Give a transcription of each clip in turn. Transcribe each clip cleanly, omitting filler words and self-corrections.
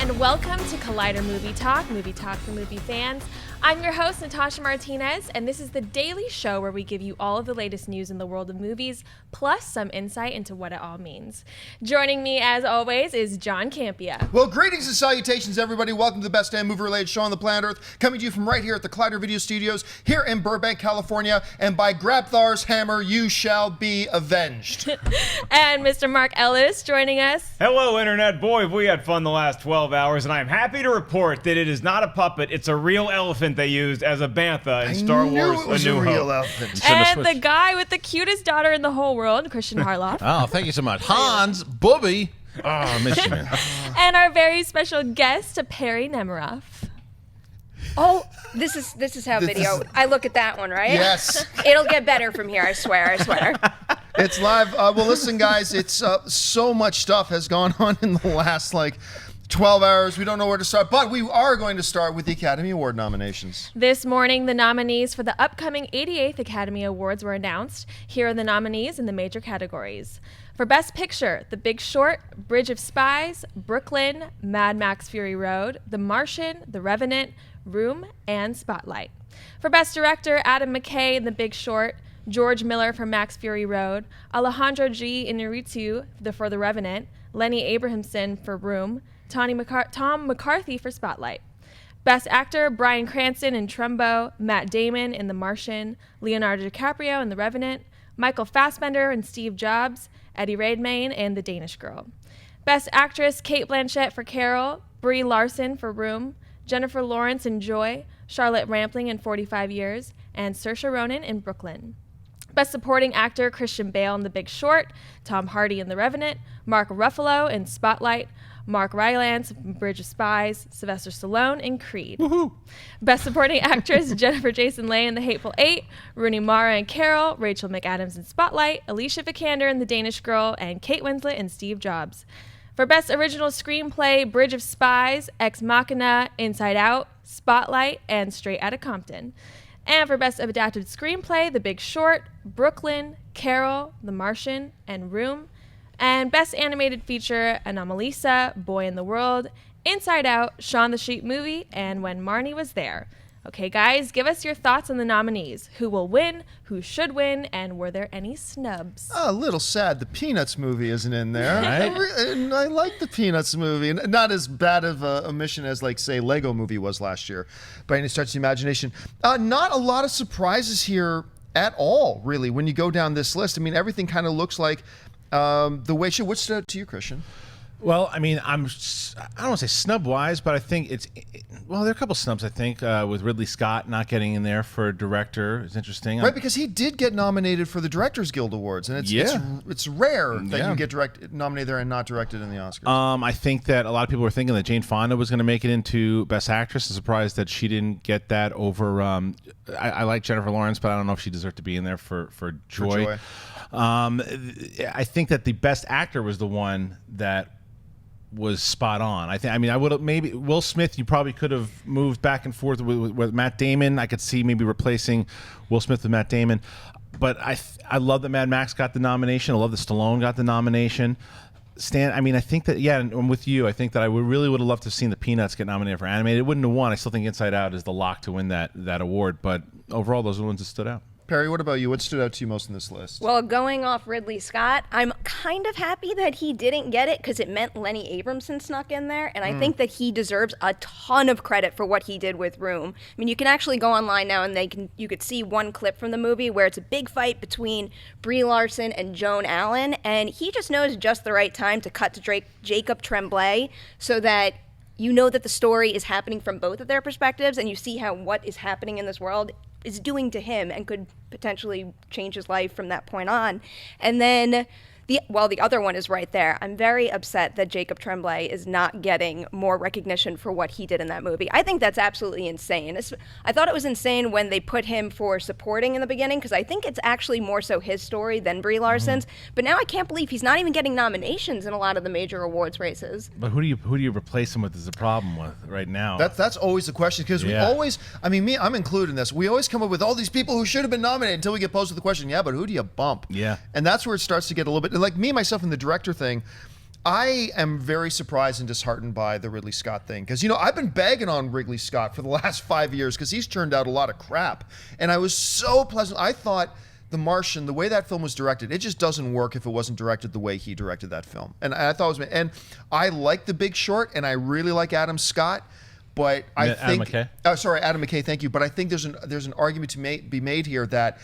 and welcome to Collider Movie Talk for movie fans. I'm your host, Natasha Martinez, and this is the daily show where we give you all of the latest news in the world of movies, plus some insight into what it all means. Joining me, as always, is John Campea. Well, greetings and salutations, everybody. Welcome to the best damn movie-related show on the planet Earth, coming to you from right here at the Collider Video Studios, here in Burbank, California, and by Grabthar's hammer, you shall be avenged. And Mr. Mark Ellis joining us. Hello, Internet. Boy, have we had fun the last 12 hours, and I'm happy to report that it is not a puppet, it's a real elephant they used as a bantha in Star Wars it was A New a real Hope. elephant. And the guy with the cutest daughter in the whole world, Kristian Harloff. Oh, thank you so much. Hans, Booby. Oh, I miss you, man. And our very special guest, Perry Nemiroff. Oh, this is how video. I look at that one, right? Yes. It'll get better from here, I swear. It's live. Well, listen, guys, it's so much stuff has gone on in the last, 12 hours. We don't know where to start, but we are going to start with the Academy Award nominations. This morning, the nominees for the upcoming 88th Academy Awards were announced. Here are the nominees in the major categories. For Best Picture, The Big Short, Bridge of Spies, Brooklyn, Mad Max Fury Road, The Martian, The Revenant, Room, and Spotlight. For Best Director, Adam McKay in The Big Short, George Miller for Max Fury Road, Alejandro G. Inarritu for The Revenant, Lenny Abrahamson for Room, Tom McCarthy for Spotlight. Best Actor, Bryan Cranston in Trumbo, Matt Damon in The Martian, Leonardo DiCaprio in The Revenant, Michael Fassbender and Steve Jobs, Eddie Redmayne in The Danish Girl. Best Actress, Cate Blanchett for Carol, Brie Larson for Room, Jennifer Lawrence in Joy, Charlotte Rampling in 45 Years, and Saoirse Ronan in Brooklyn. Best Supporting Actor, Christian Bale in The Big Short, Tom Hardy in The Revenant, Mark Ruffalo in Spotlight, Mark Rylance, Bridge of Spies, Sylvester Stallone in Creed. Woohoo. Best Supporting Actress, Jennifer Jason Leigh in The Hateful Eight, Rooney Mara in Carol, Rachel McAdams in Spotlight, Alicia Vikander in The Danish Girl, and Kate Winslet in Steve Jobs. For Best Original Screenplay, Bridge of Spies, Ex Machina, Inside Out, Spotlight, and Straight Outta Compton. And for Best Adapted Screenplay, The Big Short, Brooklyn, Carol, The Martian, and Room. And Best Animated Feature, Anomalisa, Boy in the World, Inside Out, Shaun the Sheep Movie, and When Marnie Was There. Okay, guys, give us your thoughts on the nominees. Who will win? Who should win? And were there any snubs? A little sad the Peanuts movie isn't in there. Right. I like the Peanuts movie. And not as bad of a omission as, say, Lego movie was last year by any stretch of the imagination. Not a lot of surprises here at all, really, when you go down this list. I mean, everything kind of looks like the way it should. What stood out to you, Kristian? Well, I mean, I don't want to say snub-wise, but I think there are a couple snubs, I think, with Ridley Scott not getting in there for director. It's interesting. Right, because he did get nominated for the Directors Guild Awards, and it's rare that you get nominated there and not directed in the Oscars. I think that a lot of people were thinking that Jane Fonda was going to make it into Best Actress. I'm surprised that she didn't get that over. I like Jennifer Lawrence, but I don't know if she deserved to be in there for Joy. I think that the Best Actor was the one that was spot on. I would have maybe Will Smith. You probably could have moved back and forth with Matt Damon. I could see maybe replacing Will Smith with Matt Damon. But I love that Mad Max got the nomination. I love that Stallone got the nomination. Stan, I think that, and I'm with you. I think that I really would have loved to have seen the Peanuts get nominated for animated. It wouldn't have won. I still think Inside Out is the lock to win that award. But overall, those are the ones that stood out. Perry, what about you? What stood out to you most in this list? Well, going off Ridley Scott, I'm kind of happy that he didn't get it because it meant Lenny Abrahamson snuck in there, and I think that he deserves a ton of credit for what he did with Room. I mean, you can actually go online now and you could see one clip from the movie where it's a big fight between Brie Larson and Joan Allen, and he just knows just the right time to cut to Jacob Tremblay so that you know that the story is happening from both of their perspectives, and you see how what is happening in this world is doing to him and could potentially change his life from that point on. And then the other one is right there. I'm very upset that Jacob Tremblay is not getting more recognition for what he did in that movie. I think that's absolutely insane. I thought it was insane when they put him for supporting in the beginning because I think it's actually more so his story than Brie Larson's. But now I can't believe he's not even getting nominations in a lot of the major awards races. But who do you replace him with is the problem with right now? That's always the question because we always, I'm included in this. We always come up with all these people who should have been nominated until we get posed with the question, but who do you bump? Yeah. And that's where it starts to get a little bit like me, myself, and the director thing. I am very surprised and disheartened by the Ridley Scott thing because, I've been bagging on Ridley Scott for the last 5 years because he's turned out a lot of crap. And I was so pleasant. I thought The Martian, the way that film was directed, it just doesn't work if it wasn't directed the way he directed that film. And I thought it was, and I like The Big Short, and I really like Adam Scott. But I think Adam McKay? Adam McKay, thank you. But I think there's an argument to be made here that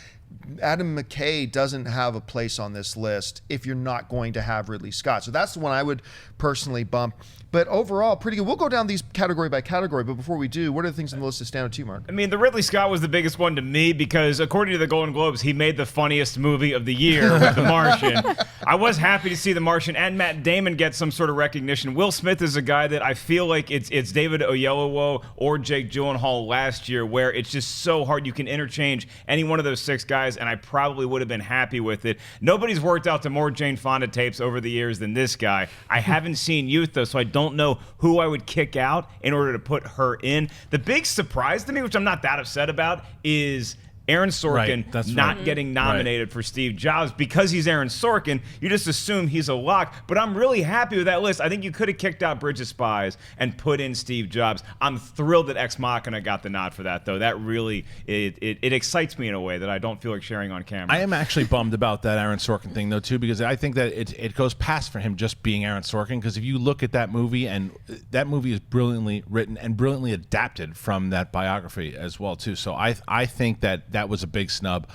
Adam McKay doesn't have a place on this list if you're not going to have Ridley Scott. So that's the one I would personally bump. But overall, pretty good. We'll go down these category by category, but before we do, what are the things on the list that stand out to you, Mark? I mean, the Ridley Scott was the biggest one to me because, according to the Golden Globes, he made the funniest movie of the year with The Martian. I was happy to see The Martian and Matt Damon get some sort of recognition. Will Smith is a guy that I feel like it's David Oyelowo or Jake Gyllenhaal last year, where it's just so hard. You can interchange any one of those 6 guys, and I probably would have been happy with it. Nobody's worked out to more Jane Fonda tapes over the years than this guy. I haven't seen Youth, though, so I don't know who I would kick out in order to put her in. The big surprise to me, which I'm not that upset about, is Aaron Sorkin not getting nominated for Steve Jobs. Because he's Aaron Sorkin, you just assume he's a lock. But I'm really happy with that list. I think you could have kicked out Bridge of Spies and put in Steve Jobs. I'm thrilled that Ex Machina got the nod for that, though. That really, it excites me in a way that I don't feel like sharing on camera. I am actually bummed about that Aaron Sorkin thing, though, too, because I think that it goes past for him just being Aaron Sorkin, because if you look at that movie, and that movie is brilliantly written and brilliantly adapted from that biography as well, too. So I think that was a big snub,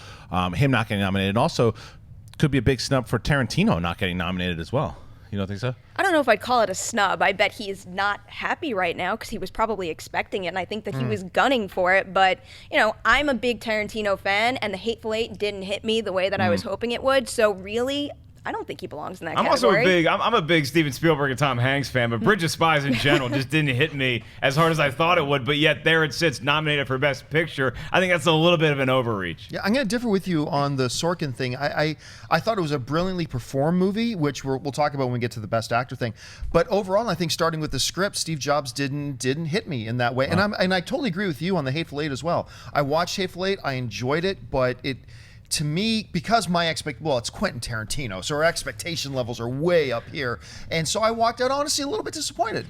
him not getting nominated. And also could be a big snub for Tarantino not getting nominated as well. You don't think so? I don't know if I'd call it a snub. I bet he's not happy right now because he was probably expecting it, and I think that he was gunning for it. But, I'm a big Tarantino fan, and The Hateful Eight didn't hit me the way that I was hoping it would. So really, I don't think he belongs in that category. I'm a big Steven Spielberg and Tom Hanks fan, but Bridge of Spies in general just didn't hit me as hard as I thought it would, but yet there it sits nominated for Best Picture. I think that's a little bit of an overreach. Yeah, I'm going to differ with you on the Sorkin thing. I thought it was a brilliantly performed movie, which we'll talk about when we get to the Best Actor thing. But overall, I think starting with the script, Steve Jobs didn't hit me in that way. Wow. And I totally agree with you on The Hateful Eight as well. I watched Hateful Eight, I enjoyed it, but to me, because it's Quentin Tarantino, so our expectation levels are way up here. And so I walked out, honestly, a little bit disappointed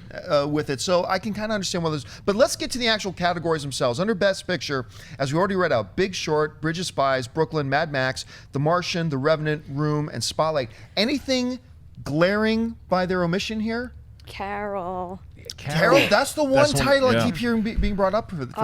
with it. So I can kind of understand why there's... But let's get to the actual categories themselves. Under Best Picture, as we already read out, Big Short, Bridge of Spies, Brooklyn, Mad Max, The Martian, The Revenant, Room, and Spotlight. Anything glaring by their omission here? Carol, that's the one title I keep hearing being brought up for this.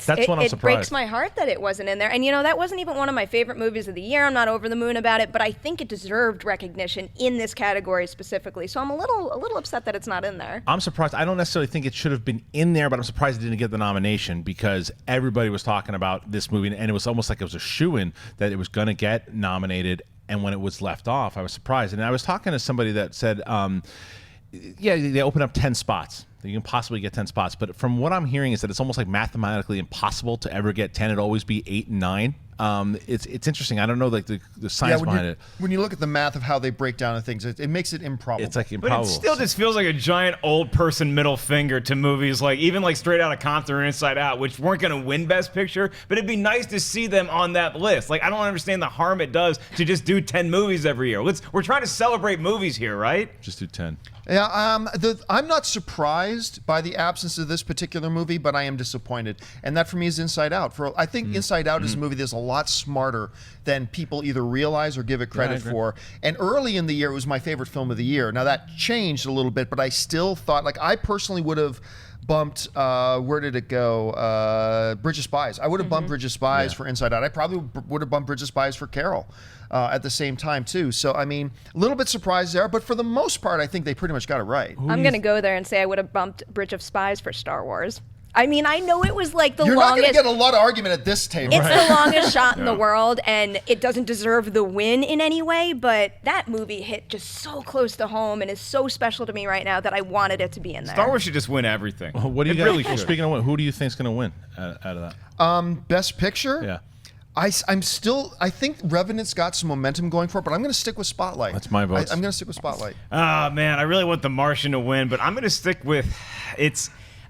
That's one I'm surprised. It breaks my heart that it wasn't in there. And that wasn't even one of my favorite movies of the year. I'm not over the moon about it, but I think it deserved recognition in this category specifically. So I'm a little upset that it's not in there. I'm surprised. I don't necessarily think it should have been in there, but I'm surprised it didn't get the nomination because everybody was talking about this movie, and it was almost like it was a shoo-in that it was going to get nominated. And when it was left off, I was surprised. And I was talking to somebody that said, they open up 10 spots. You can possibly get 10 spots. But from what I'm hearing is that it's almost like mathematically impossible to ever get 10. It'd always be 8 and 9. It's interesting. I don't know the science behind it. When you look at the math of how they break down the things, it makes it improbable. It's like improbable. But it still just feels like a giant old person middle finger to movies like even like Straight Outta Compton or Inside Out, which weren't going to win Best Picture, but it'd be nice to see them on that list. Like I don't understand the harm it does to just do 10 movies every year. We're trying to celebrate movies here, right? Just do 10. Yeah, I'm not surprised by the absence of this particular movie, but I am disappointed. And that for me is Inside Out. I think Inside Out is a movie that's a lot smarter than people either realize or give it credit for. And early in the year, it was my favorite film of the year. Now that changed a little bit, but I still thought, I personally would have bumped, where did it go? Bridge of Spies. I would have bumped Bridge of Spies for Inside Out. I probably would have bumped Bridge of Spies for Carol at the same time, too. So, I mean, a little bit surprised there, but for the most part, I think they pretty much got it right. I'm going to go there and say I would have bumped Bridge of Spies for Star Wars. I mean, I know it was like the You're longest... You're not going to get a lot of argument at this table. It's the longest shot in the world, and it doesn't deserve the win in any way, but that movie hit just so close to home and is so special to me right now that I wanted it to be in there. Star Wars should just win everything. Well, what do you guys... Really speaking of what, who do you think is going to win out of that? Best Picture? Yeah. I think Revenant's got some momentum going for it, but I'm going to stick with Spotlight. That's my vote. I'm going to stick with Spotlight. Oh, man, I really want The Martian to win, but I'm going to stick with...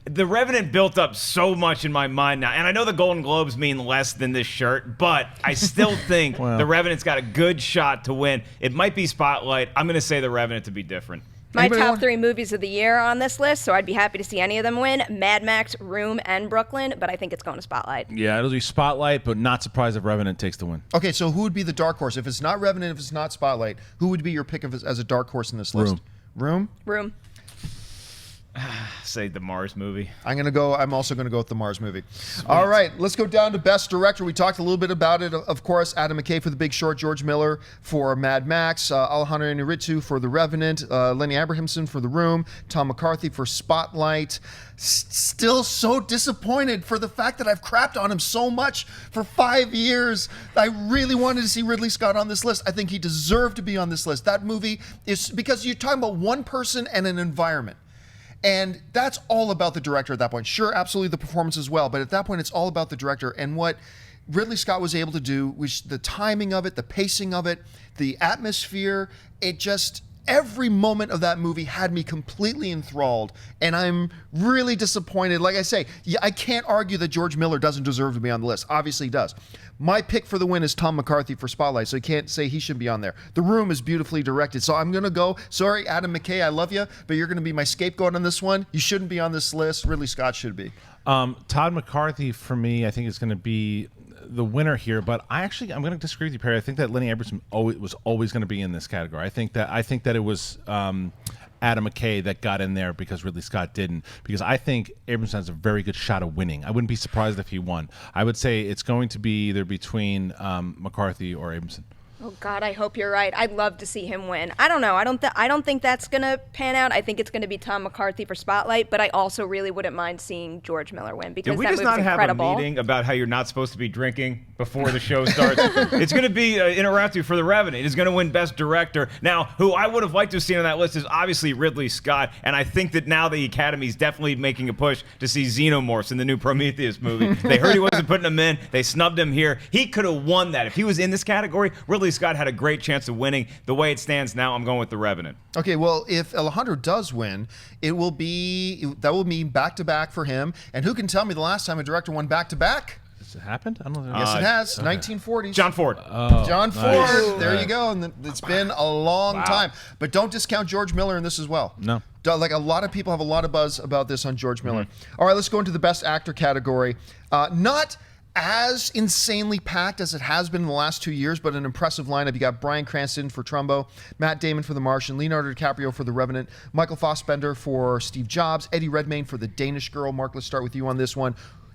The Revenant built up so much in my mind now, and I know the Golden Globes mean less than this shirt, but I still think The Revenant's got a good shot to win. It might be Spotlight. I'm going to say The Revenant to be different. My Anybody top want- 3 movies of the year are on this list, so I'd be happy to see any of them win. Mad Max, Room, and Brooklyn, but I think it's going to Spotlight. Yeah, it'll be Spotlight, but not surprised if Revenant takes the win. Okay, so who would be the dark horse? If it's not Revenant, if it's not Spotlight, who would be your pick as a dark horse in this list? Room? Room. Say the Mars movie. I'm also gonna go with the Mars movie. All right, let's go down to Best Director. We talked a little bit about it. Of course, Adam McKay for The Big Short, George Miller for Mad Max, Alejandro Iñárritu for The Revenant, Lenny Abrahamson for The Room, Tom McCarthy for Spotlight. Still so disappointed for the fact that I've crapped on him so much for 5 years. I really wanted to see Ridley Scott on this list. I think he deserved to be on this list. That movie is, because you're talking about one person and an environment. And that's all about the director at that point. Sure, absolutely the performance as well, but at that point it's all about the director. And what Ridley Scott was able to do, which the timing of it, the pacing of it, the atmosphere, it just, every moment of that movie had me completely enthralled. And I'm really disappointed. Like I say, I can't argue that George Miller doesn't deserve to be on the list. Obviously he does. My pick for the win is Tom McCarthy for Spotlight, so you can't say he should be on there. The Room is beautifully directed, so I'm going to go, sorry, Adam McKay, I love you, but you're going to be my scapegoat on this one. You shouldn't be on this list. Ridley Scott should be. Todd McCarthy, for me, I think is going to be the winner here, but I'm going to disagree with you, Perry. I think that Lenny Abrahamson was always going to be in this category. I think that it was Adam McKay that got in there because Ridley Scott didn't, because I think Abrahamson has a very good shot of winning. I wouldn't be surprised if he won. I would say it's going to be either between McCarthy or Abrahamson. Oh God, I hope you're right. I'd love to see him win. I don't know. I don't think that's gonna pan out. I think it's gonna be Tom McCarthy for Spotlight, but I also really wouldn't mind seeing George Miller win because Did we that just movie's not have incredible. a meeting about how you're not supposed to be drinking before the show starts? It's going to be interactive for The Revenant. It's going to win Best Director. Now, who I would have liked to have seen on that list is obviously Ridley Scott, and I think that now the Academy is definitely making a push to see Xenomorphs in the new Prometheus movie. They heard he wasn't putting him in. They snubbed him here. He could have won that. If he was in this category, Ridley Scott had a great chance of winning. The way it stands now, I'm going with The Revenant. Okay, well, if Alejandro does win, that will mean back-to-back for him. And who can tell me the last time a director won back-to-back? Has it happened? I don't know. Yes, it has. Okay. 1940s. John Ford. John Ford. Nice. There Right. you go. And it's been a long time. But don't discount George Miller in this as well. No. Like, a lot of people have a lot of buzz about this on George Miller. All right, let's go into the Best Actor category. Not as insanely packed as it has been in the last 2 years, but an impressive lineup. You got Bryan Cranston for Trumbo, Matt Damon for The Martian, Leonardo DiCaprio for The Revenant, Michael Fassbender for Steve Jobs, Eddie Redmayne for The Danish Girl. Mark, let's start with you on this one.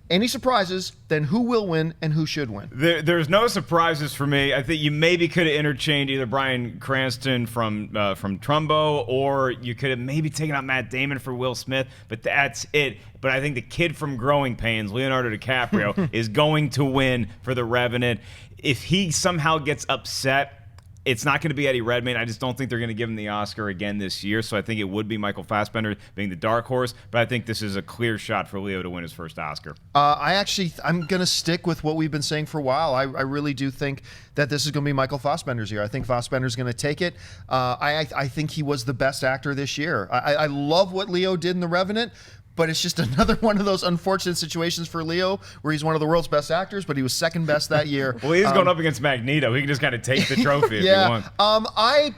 Any surprises, then who will win and who should win? There's no surprises for me. I think you maybe could have interchanged either Bryan Cranston from Trumbo, or you could have maybe taken out Matt Damon for Will Smith, but that's it. But I think the kid from Growing Pains, Leonardo DiCaprio, is going to win for The Revenant. If he somehow gets upset, it's not going to be Eddie Redmayne. I just don't think they're going to give him the Oscar again this year. So I think it would be Michael Fassbender being the dark horse. But I think this is a clear shot for Leo to win his first Oscar. I'm going to stick with what we've been saying for a while. I really do think that this is going to be Michael Fassbender's year. I think Fassbender's going to take it. I think he was the best actor this year. I love what Leo did in The Revenant, but it's just another one of those unfortunate situations for Leo where he's one of the world's best actors, but he was second best that year. Well, he's going up against Magneto. He can just kind of take the trophy if he wants. I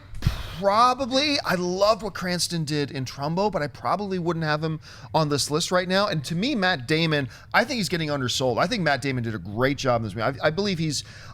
loved what Cranston did in Trumbo, but I probably wouldn't have him on this list right now. And to me, Matt Damon, I think he's getting undersold. I think Matt Damon did a great job in this movie. I believe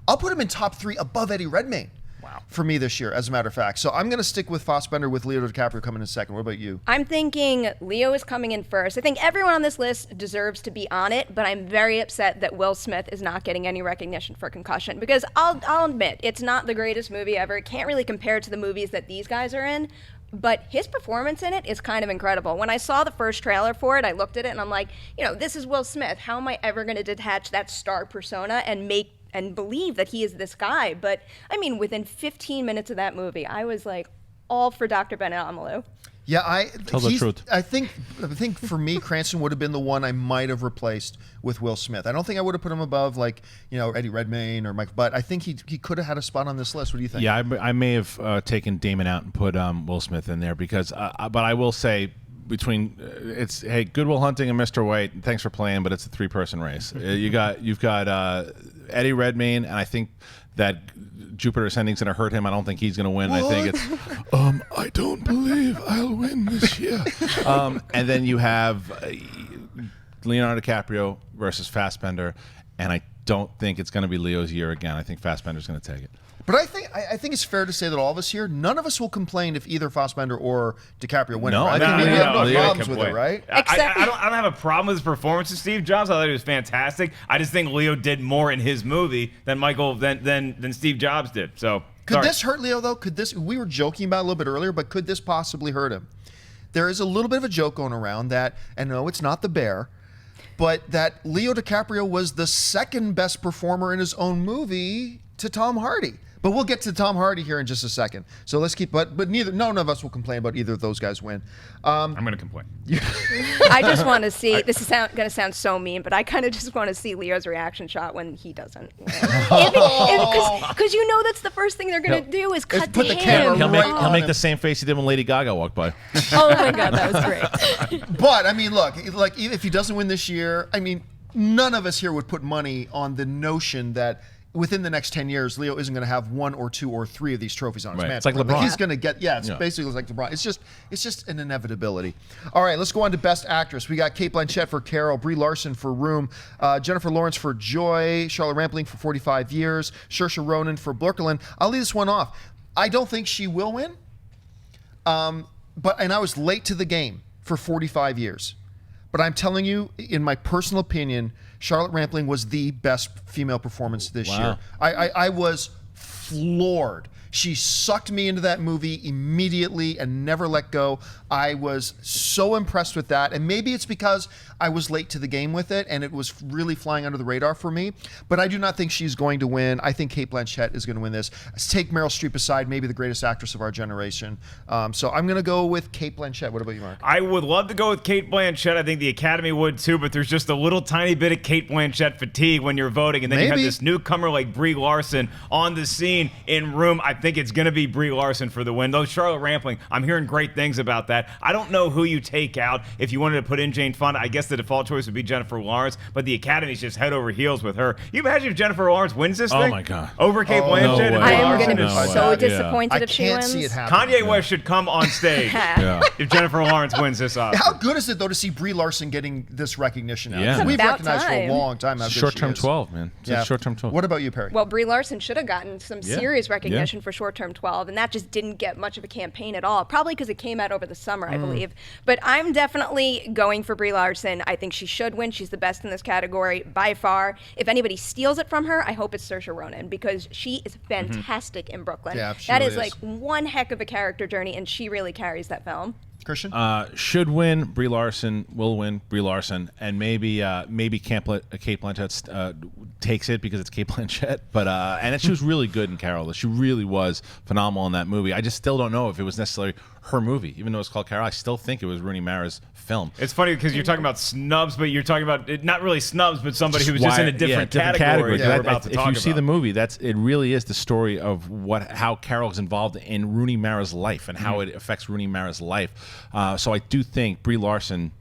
I'll put him in top 3 above Eddie Redmayne. Wow. For me this year, as a matter of fact. So I'm going to stick with Fassbender with Leonardo DiCaprio coming in second. What about you? I'm thinking Leo is coming in first. I think everyone on this list deserves to be on it, but I'm very upset that Will Smith is not getting any recognition for Concussion, because I'll admit, it's not the greatest movie ever. It can't really compare to the movies that these guys are in, but his performance in it is kind of incredible. When I saw the first trailer for it, I looked at it and I'm like, this is Will Smith. How am I ever going to detach that star persona and believe that he is this guy? But I mean, within 15 minutes of that movie, I was like all for Dr. Ben Amalu. Yeah, Tell the truth. I think for me, Cranston would have been the one I might have replaced with Will Smith. I don't think I would have put him above Eddie Redmayne or Mike, but I think he could have had a spot on this list. What do you think? Yeah, I may have taken Damon out and put Will Smith in there because, but I will say, Good Will Hunting and Mr. White, thanks for playing, but it's a 3-person race. You've got Eddie Redmayne, and I think that Jupiter Ascending's going to hurt him. I don't think he's going to win. I think it's, I don't believe I'll win this year. And then you have Leonardo DiCaprio versus Fassbender, and I don't think it's going to be Leo's year again. I think Fassbender's going to take it. But I think it's fair to say that all of us here, none of us will complain if either Fassbender or DiCaprio win. No, right? I think we have no Leo problems can with it, win. right? I don't have a problem with his performance of Steve Jobs. I thought he was fantastic. I just think Leo did more in his movie than Steve Jobs did. So Could this hurt Leo though? Could this? We were joking about it a little bit earlier, but could this possibly hurt him? There is a little bit of a joke going around that, and no, it's not The Bear, but that Leo DiCaprio was the second best performer in his own movie to Tom Hardy. But we'll get to Tom Hardy here in just a second. So let's keep, but none of us will complain about either of those guys win. I'm going to complain. I just want to see, this is going to sound so mean, but I kind of just want to see Leo's reaction shot when he doesn't win. Because you know that's the first thing they're going to do is cut put to the him. camera He'll make the same face he did when Lady Gaga walked by. Oh my God, that was great. But I mean, look, like if he doesn't win this year, I mean, none of us here would put money on the notion that within the next 10 years, Leo isn't going to have 1 or 2 or 3 of these trophies on his mantle. It's like LeBron. He's going to get, basically like LeBron. It's just an inevitability. All right, let's go on to Best Actress. We got Cate Blanchett for Carol, Brie Larson for Room, Jennifer Lawrence for Joy, Charlotte Rampling for 45 Years, Saoirse Ronan for Brooklyn. I'll leave this one off. I don't think she will win, but I was late to the game for 45 years. But I'm telling you, in my personal opinion, Charlotte Rampling was the best female performance this year. I was floored. She sucked me into that movie immediately and never let go. I was so impressed with that. And maybe it's because I was late to the game with it and it was really flying under the radar for me. But I do not think she's going to win. I think Cate Blanchett is going to win this. Let's take Meryl Streep aside, maybe the greatest actress of our generation. So I'm going to go with Cate Blanchett. What about you, Mark? I would love to go with Cate Blanchett. I think the Academy would too, but there's just a little tiny bit of Cate Blanchett fatigue when you're voting. And then you have this newcomer like Brie Larson on the scene in Room. I think it's going to be Brie Larson for the win. Though Charlotte Rampling, I'm hearing great things about that. I don't know who you take out. If you wanted to put in Jane Fonda, I guess the default choice would be Jennifer Lawrence, but the Academy's just head over heels with her. You imagine if Jennifer Lawrence wins this thing? Oh my God. Over Cate Blanchett? No and way. I am Larson? going to be so disappointed I if she can't wins. see it happen. Kanye West should come on stage if Jennifer Lawrence wins this Oscar. How good is it, though, to see Brie Larson getting this recognition now? Yeah. We've About recognized time. for a long time how good she Short-term is. 12, man. Short-term 12. What about you, Perry? Well, Brie Larson should have gotten some serious recognition for short-term 12, and that just didn't get much of a campaign at all, probably because it came out over the summer, I believe. But I'm definitely going for Brie Larson. I think she should win. She's the best in this category by far. If anybody steals it from her, I hope it's Saoirse Ronan, because she is fantastic in Brooklyn. Yeah, she that really is like one heck of a character journey, and she really carries that film. Kristian? Should win. Brie Larson will win. Brie Larson, and maybe Cate Blanchett takes it because it's Cate Blanchett. But and she was really good in Carol. She really was phenomenal in that movie. I just still don't know if it was necessarily her movie, even though it's called Carol. I still think it was Rooney Mara's film. It's funny because you're talking about snubs, but you're talking about not really snubs, but somebody who was just in a different category that we're about to talk about. If you see the movie, it really is the story of how Carol's involved in Rooney Mara's life and how it affects Rooney Mara's life. So I do think Brie Larson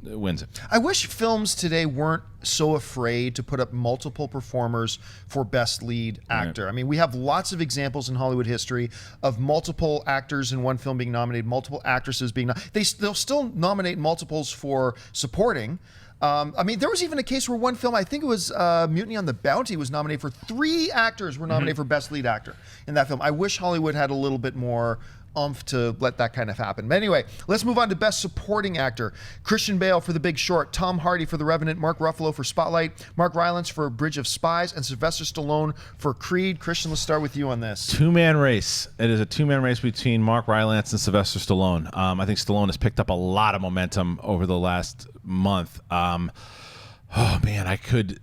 wins it. I wish films today weren't so afraid to put up multiple performers for best lead actor. Right. I mean, we have lots of examples in Hollywood history of multiple actors in one film being nominated, multiple actresses being they'll still nominate multiples for supporting. I mean, there was even a case where one film, I think it was Mutiny on the Bounty, was nominated for 3 actors were nominated for best lead actor in that film. I wish Hollywood had a little bit more oomph to let that kind of happen. But anyway, let's move on to Best Supporting Actor. Christian Bale for The Big Short, Tom Hardy for The Revenant, Mark Ruffalo for Spotlight, Mark Rylance for Bridge of Spies, and Sylvester Stallone for Creed. Christian, let's start with you on this. Two-man race. It is a two-man race between Mark Rylance and Sylvester Stallone. I think Stallone has picked up a lot of momentum over the last month. Oh man, I could.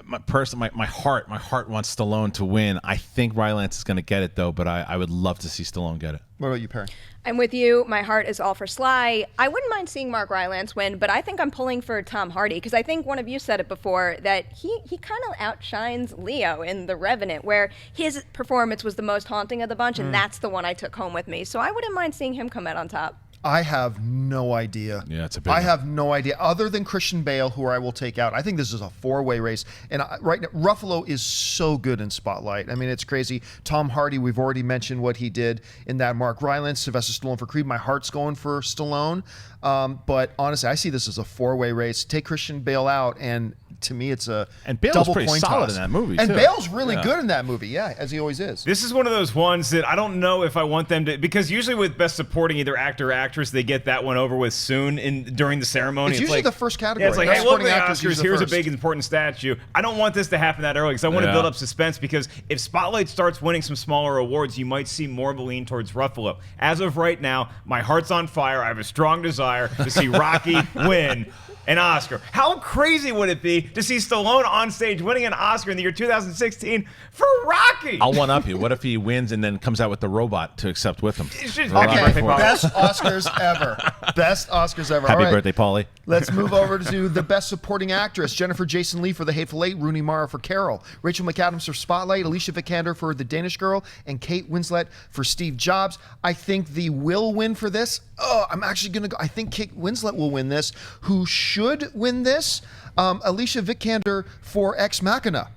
My heart wants Stallone to win. I think Rylance is going to get it though, but I would love to see Stallone get it. What about you, Perry? I'm with you. My heart is all for Sly. I wouldn't mind seeing Mark Rylance win, but I think I'm pulling for Tom Hardy because I think one of you said it before that he kind of outshines Leo in The Revenant, where his performance was the most haunting of the bunch, and that's the one I took home with me. So I wouldn't mind seeing him come out on top. I have no idea. Yeah, it's a big I one. have no idea. Other than Christian Bale, who I will take out, I think this is a 4-way race. And right now, Ruffalo is so good in Spotlight. I mean, it's crazy. Tom Hardy, we've already mentioned what he did in that. Mark Rylance, Sylvester Stallone for Creed. My heart's going for Stallone. But honestly, I see this as a 4-way race. Take Christian Bale out, and to me, it's a And Bale's double pretty coin solid toss. in that movie, And too. Bale's really Yeah. good in that movie, yeah, as he always is. This is one of those ones that I don't know if I want them to, because usually with Best Supporting either actor or actress, they get that one over with soon during the ceremony. It's usually the first category. Yeah, it's like, Best hey, look at Supporting the Actor is Oscars. usually Here's a first. big important statue. I don't want this to happen that early because I want to Yeah. build up suspense. Because if Spotlight starts winning some smaller awards, you might see more of a lean towards Ruffalo. As of right now, my heart's on fire. I have a strong desire to see Rocky win an Oscar. How crazy would it be to see Stallone on stage winning an Oscar in the year 2016 for Rocky? I'll one up you. What if he wins and then comes out with the robot to accept with him? It's just- Happy Okay, birthday, Paulie. best Oscars ever. Best Oscars ever. Happy All right. birthday, Paulie. Let's move over to the Best Supporting Actress. Jennifer Jason Leigh for The Hateful Eight, Rooney Mara for Carol, Rachel McAdams for Spotlight, Alicia Vikander for The Danish Girl, and Kate Winslet for Steve Jobs. I think the will win for this. Oh, I'm actually going to go. I think Kate Winslet will win this. Who should win this? Alicia Vikander for Ex Machina.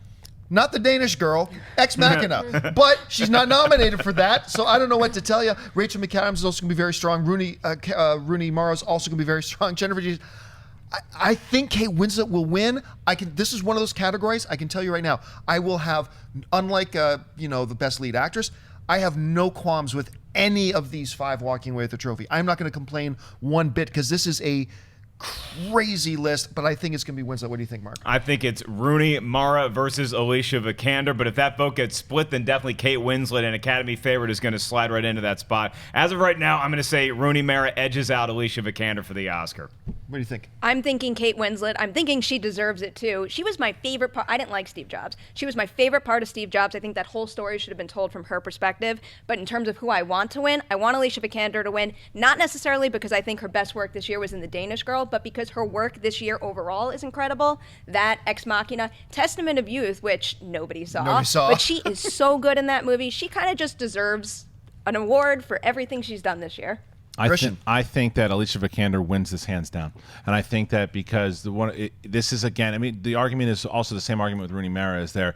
Not The Danish Girl, Ex Machina. But she's not nominated for that, so I don't know what to tell you. Rachel McAdams is also going to be very strong. Rooney Mara is also going to be very strong. Jennifer Jason. I think Kate Winslet will win. This is one of those categories. I can tell you right now. I will have, unlike the best lead actress, I have no qualms with any of these 5 walking away with the trophy. I'm not going to complain one bit because this is a crazy list, but I think it's going to be Winslet. What do you think, Mark? I think it's Rooney Mara versus Alicia Vikander, but if that vote gets split, then definitely Kate Winslet, an Academy favorite, is going to slide right into that spot. As of right now, I'm going to say Rooney Mara edges out Alicia Vikander for the Oscar. What do you think? I'm thinking Kate Winslet. I'm thinking she deserves it too. She was my favorite part. I didn't like Steve Jobs. She was my favorite part of Steve Jobs. I think that whole story should have been told from her perspective. But in terms of who I want to win, I want Alicia Vikander to win. Not necessarily because I think her best work this year was in The Danish Girl, but because her work this year overall is incredible. That Ex Machina, Testament of Youth, which nobody saw. But she is so good in that movie. She kind of just deserves an award for everything she's done this year. I think that Alicia Vikander wins this hands down, and I think that because this is again. I mean, the argument is also the same argument with Rooney Mara. Is there?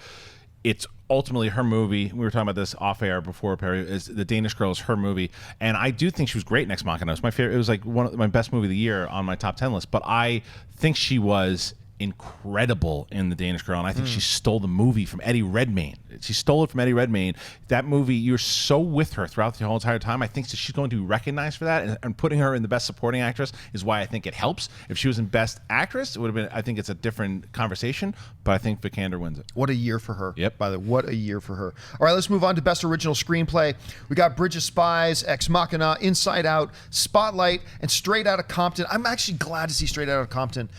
It's ultimately her movie. We were talking about this off air before, Perry. Is The Danish Girl is her movie, and I do think she was great in Ex Machina. It was my favorite. It was like one of my best movie of the year on my top 10 list. But I think she was incredible in The Danish Girl, and I think she stole the movie from Eddie Redmayne. She stole it from Eddie Redmayne. That movie, you're so with her throughout the whole entire time. I think that she's going to be recognized for that, and putting her in the Best Supporting Actress is why I think it helps. If she was in Best Actress, it would have been. I think it's a different conversation, but I think Vikander wins it. What a year for her. Yep. By the way, what a year for her. All right, let's move on to Best Original Screenplay. We got Bridge of Spies, Ex Machina, Inside Out, Spotlight, and Straight Outta Compton. I'm actually glad to see Straight Outta Compton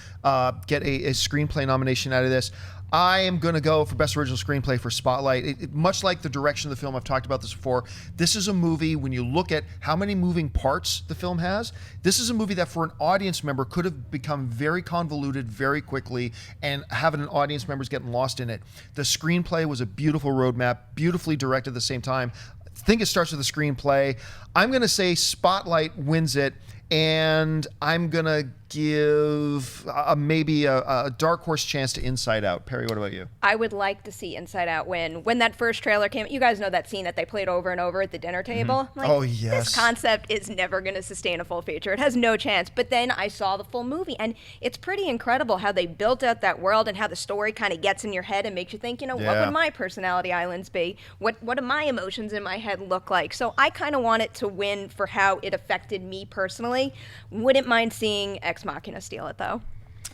get a screenplay nomination out of this. I am going to go for Best Original Screenplay for Spotlight. Much like the direction of the film, I've talked about this before, this is a movie, when you look at how many moving parts the film has, this is a movie that for an audience member could have become very convoluted very quickly, and having an audience members getting lost in it. The screenplay was a beautiful roadmap, beautifully directed at the same time. I think it starts with the screenplay. I'm going to say Spotlight wins it, and I'm going to give maybe a dark horse chance to Inside Out. Perry, what about you? I would like to see Inside Out win. When that first trailer came, you guys know that scene that they played over and over at the dinner table? Like, Oh, yes. This concept is never going to sustain a full feature. It has no chance. But then I saw the full movie, and it's pretty incredible how they built out that world and how the story kind of gets in your head and makes you think, what Yeah. would my personality islands be? What do my emotions in my head look like? So I kind of want it to win for how it affected me personally. Wouldn't mind seeing Ex Machina steal it, though.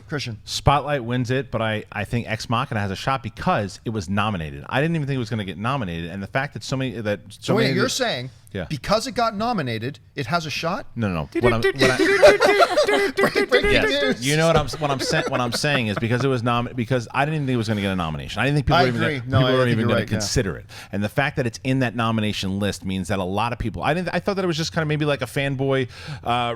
Kristian. Spotlight wins it, but I think Ex Machina has a shot because it was nominated. I didn't even think it was going to get nominated, and the fact that so many So wait, you're saying Yeah. because it got nominated, it has a shot? No. Break Yes. news. You know what I'm saying is because it was because I didn't even think it was going to get a nomination. I didn't think people I were even agree. gonna, No, people I were think even you're going right, to consider it. And the fact that it's in that nomination list means that a lot of people. I thought that it was just kind of maybe like a fanboy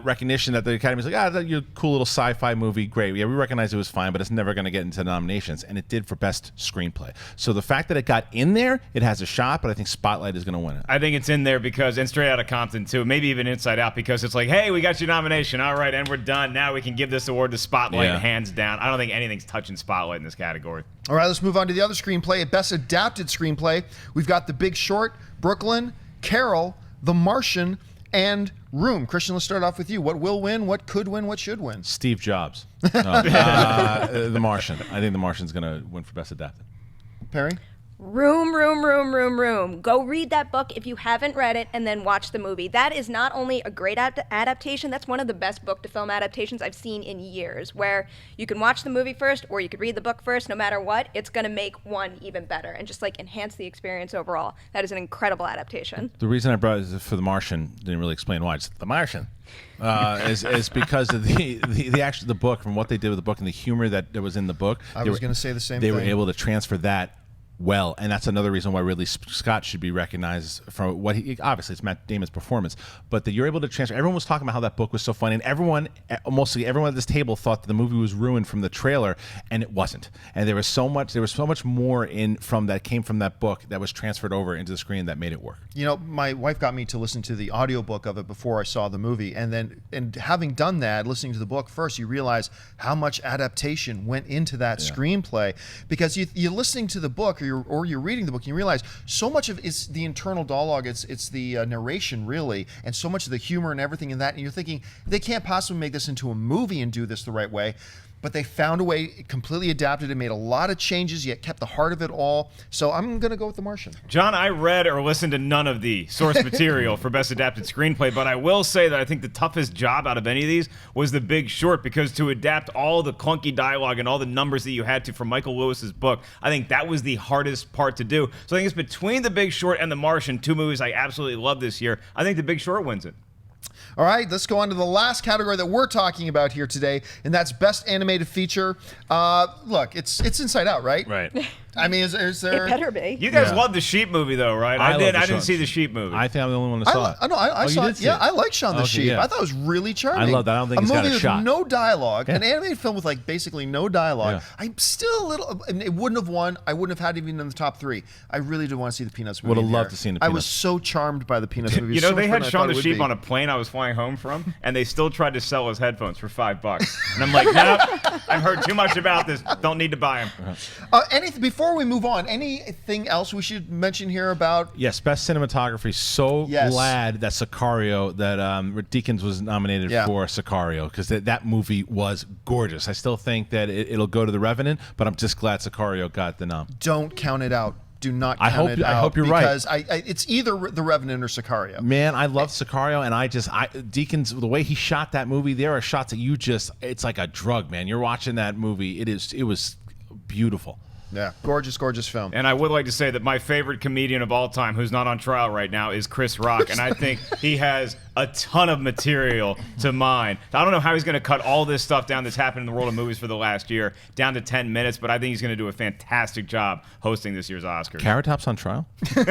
recognition that the Academy's like, you're a cool little sci-fi movie, great. Yeah, we recognize it was fine, but it's never going to get into nominations, and it did for Best Screenplay. So the fact that it got in there, it has a shot, but I think Spotlight is going to win it. I think it's in there because does, and Straight Outta Compton too, maybe even Inside Out, because it's like, hey, we got your nomination, all right, and we're done. Now we can give this award to Spotlight, hands down. I don't think anything's touching Spotlight in this category. All right, let's move on to the other screenplay. Best Adapted Screenplay. We've got The Big Short, Brooklyn, Carol, The Martian, and Room. Kristian, let's start off with you. What will win? What could win? What should win? Steve Jobs. The Martian. I think The Martian's going to win for Best Adapted. Perry? Room. Go read that book if you haven't read it, and then watch the movie. That is not only a great adaptation, that's one of the best book-to-film adaptations I've seen in years, where you can watch the movie first, or you could read the book first. No matter what, it's going to make one even better and just like enhance the experience overall. That is an incredible adaptation. The reason I brought it for The Martian, didn't really explain why. It's The Martian. Is because of the book, from what they did with the book and the humor that was in the book. I was going to say the same thing. They were able to transfer that well, and that's another reason why Ridley Scott should be recognized for what obviously it's Matt Damon's performance, but that you're able to transfer. Everyone was talking about how that book was so funny, and mostly everyone at this table thought that the movie was ruined from the trailer, and it wasn't. And there was so much more that came from that book that was transferred over into the screen that made it work. You know, my wife got me to listen to the audiobook of it before I saw the movie, and having done that, listening to the book first, you realize how much adaptation went into that screenplay, because you're listening to the book or you're reading the book, and you realize so much of it's the internal dialogue, it's the narration really, and so much of the humor and everything in that, and you're thinking they can't possibly make this into a movie and do this the right way. But they found a way, completely adapted it, made a lot of changes, yet kept the heart of it all. So I'm going to go with The Martian. John, I read or listened to none of the source material for Best Adapted Screenplay, but I will say that I think the toughest job out of any of these was The Big Short, because to adapt all the clunky dialogue and all the numbers that you had to from Michael Lewis's book, I think that was the hardest part to do. So I think it's between The Big Short and The Martian, two movies I absolutely love this year. I think The Big Short wins it. All right, let's go on to the last category that we're talking about here today, and that's Best Animated Feature. Look, it's Inside Out, right? Right. I mean, is there... It better be. You guys love the Sheep movie, though, right? I didn't see the Sheep movie. I think I'm the only one that saw it. I saw it. Yeah, I like Shaun the Sheep. Yeah. I thought it was really charming. I love that. I don't think it's got a shot. A movie with no dialogue, an animated film with like basically no dialogue. Yeah. I'm still a little... And it wouldn't have won. I wouldn't have had it even in the top 3. I really do want to see the Peanuts movie. Would have loved to see the I Peanuts. was so charmed by the Peanuts movie. You know, so they much had fun Shaun I the thought it Sheep would on be. a plane I was flying home from, and they still tried to sell us headphones for $5. And I'm like, nope, I've heard too much about this. Don't need to buy them. Anything before we move on, anything else we should mention here about? Yes, Best Cinematography. So glad that Sicario, that Deakins was nominated for Sicario, because that movie was gorgeous. I still think that it'll go to The Revenant, but I'm just glad Sicario got the nom. Don't count it out. Do not count it out. I hope you're right. Because it's either The Revenant or Sicario. Man, I love Sicario, and Deakins, the way he shot that movie, there are shots that it's like a drug, man. You're watching that movie. It was beautiful. Yeah, gorgeous, gorgeous film. And I would like to say that my favorite comedian of all time, who's not on trial right now, is Chris Rock. And I think he has a ton of material to mine. I don't know how he's going to cut all this stuff down that's happened in the world of movies for the last year down to 10 minutes, but I think he's going to do a fantastic job hosting this year's Oscars. Carrot Top's on trial? All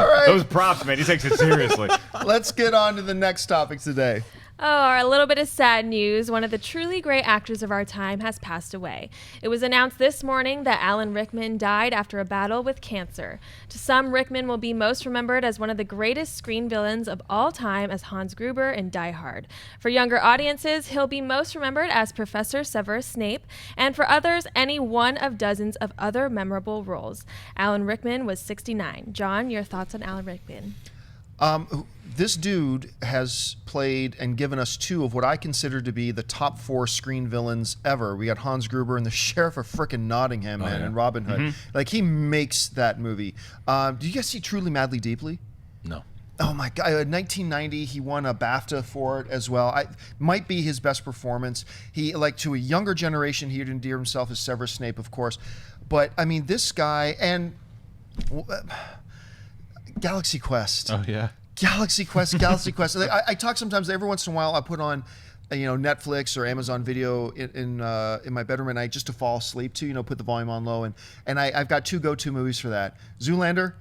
right. Those props, man. He takes it seriously. Let's get on to the next topic today. Oh, a little bit of sad news. One of the truly great actors of our time has passed away. It was announced this morning that Alan Rickman died after a battle with cancer. To some, Rickman will be most remembered as one of the greatest screen villains of all time as Hans Gruber in Die Hard. For younger audiences, he'll be most remembered as Professor Severus Snape, and for others, any one of dozens of other memorable roles. Alan Rickman was 69. John, your thoughts on Alan Rickman? This dude has played and given us 2 of what I consider to be the top 4 screen villains ever. We got Hans Gruber and the Sheriff of frickin' Nottingham, man, and Robin Hood. Mm-hmm. Like, he makes that movie. Do you guys see Truly Madly Deeply? No. Oh my God! 1990, he won a BAFTA for it as well. Might be his best performance. He, like, to a younger generation, he'd endear himself as Severus Snape, of course. But I mean, this guy and Galaxy Quest. Oh yeah. Galaxy Quest. I talk sometimes. Every once in a while, I put on, Netflix or Amazon Video in my bedroom at night just to fall asleep to. Put the volume on low, and I've got 2 go-to movies for that: Zoolander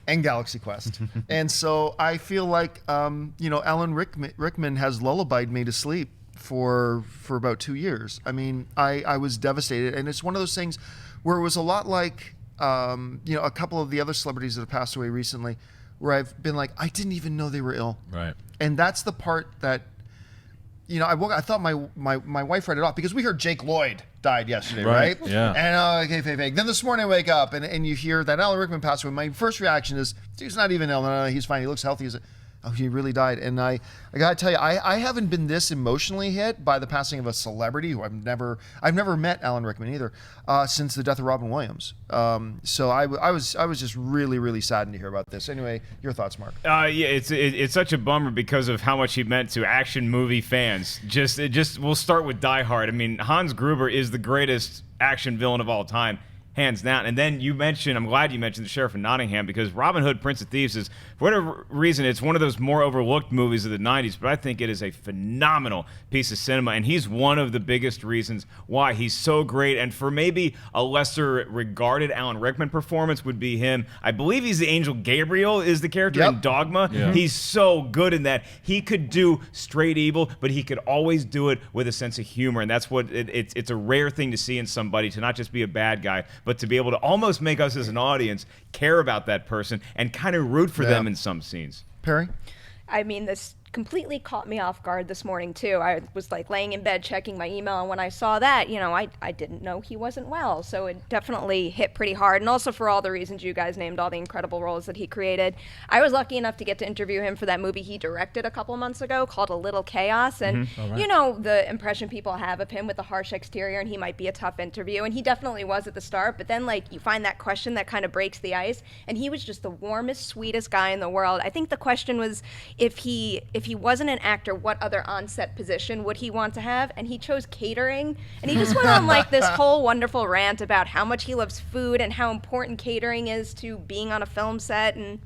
and Galaxy Quest. And so I feel like Alan Rickman has lullabied me to sleep for about 2 years. I mean, I was devastated, and it's one of those things where it was a lot like a couple of the other celebrities that have passed away recently, where I've been like, I didn't even know they were ill. Right. And that's the part that, I thought my wife read it off because we heard Jake Lloyd died yesterday, right? Yeah. And okay, fake. Then this morning I wake up and you hear that Alan Rickman passed away. My first reaction is, dude's not even ill. No, he's fine. He looks healthy. Oh, he really died. And I gotta tell you, I haven't been this emotionally hit by the passing of a celebrity who I've never met Alan Rickman either, since the death of Robin Williams. So I was just really, really saddened to hear about this. Anyway, your thoughts, Mark? Yeah, it's such a bummer because of how much he meant to action movie fans. We'll start with Die Hard. I mean, Hans Gruber is the greatest action villain of all time, hands down. And then I'm glad you mentioned the Sheriff of Nottingham, because Robin Hood, Prince of Thieves is, for whatever reason, it's one of those more overlooked movies of the 90s, but I think it is a phenomenal piece of cinema, and he's one of the biggest reasons why he's so great. And for maybe a lesser regarded Alan Rickman performance would be him. I believe he's the Angel Gabriel is the character in Dogma. Yeah. He's so good in that. He could do straight evil, but he could always do it with a sense of humor, and that's what it's a rare thing to see in somebody, to not just be a bad guy, but to be able to almost make us as an audience care about that person and kind of root for them in some scenes. Perry? I mean, this completely caught me off guard this morning, too. I was like laying in bed checking my email, and when I saw that, I didn't know he wasn't well. So it definitely hit pretty hard. And also for all the reasons you guys named, all the incredible roles that he created. I was lucky enough to get to interview him for that movie he directed a couple months ago called A Little Chaos. And, the impression people have of him with the harsh exterior, and he might be a tough interview. And he definitely was at the start. But then, you find that question that kind of breaks the ice. And he was just the warmest, sweetest guy in the world. I think the question was, if he wasn't an actor, what other on-set position would he want to have? And he chose catering. And he just went on this whole wonderful rant about how much he loves food and how important catering is to being on a film set. And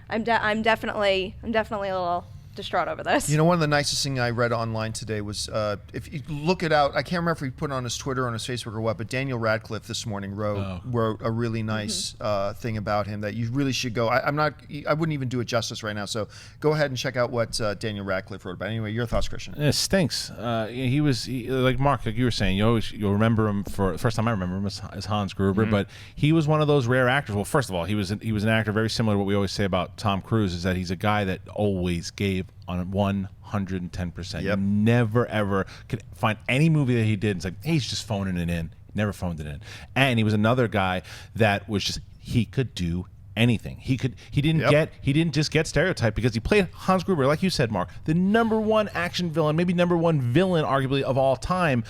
I'm definitely a little distraught over this. One of the nicest things I read online today was, if you look it out, I can't remember if he put it on his Twitter, on his Facebook, or what, but Daniel Radcliffe this morning wrote a really nice thing about him that you really should go. I wouldn't even do it justice right now, so go ahead and check out what Daniel Radcliffe wrote about. Anyway, your thoughts, Kristian? It stinks. He was like Mark, like you were saying. You'll remember him for the first time I remember him as Hans Gruber, but he was one of those rare actors. Well, first of all, he was an actor very similar to what we always say about Tom Cruise, is that he's a guy that always gave on 110%. Yep. You never ever could find any movie that he did. It's like, hey, he's just phoning it in. Never phoned it in. And he was another guy that was just, he could do anything. He didn't just get stereotyped because he played Hans Gruber, like you said, Mark, the #1 action villain, maybe #1 villain, arguably, of all time.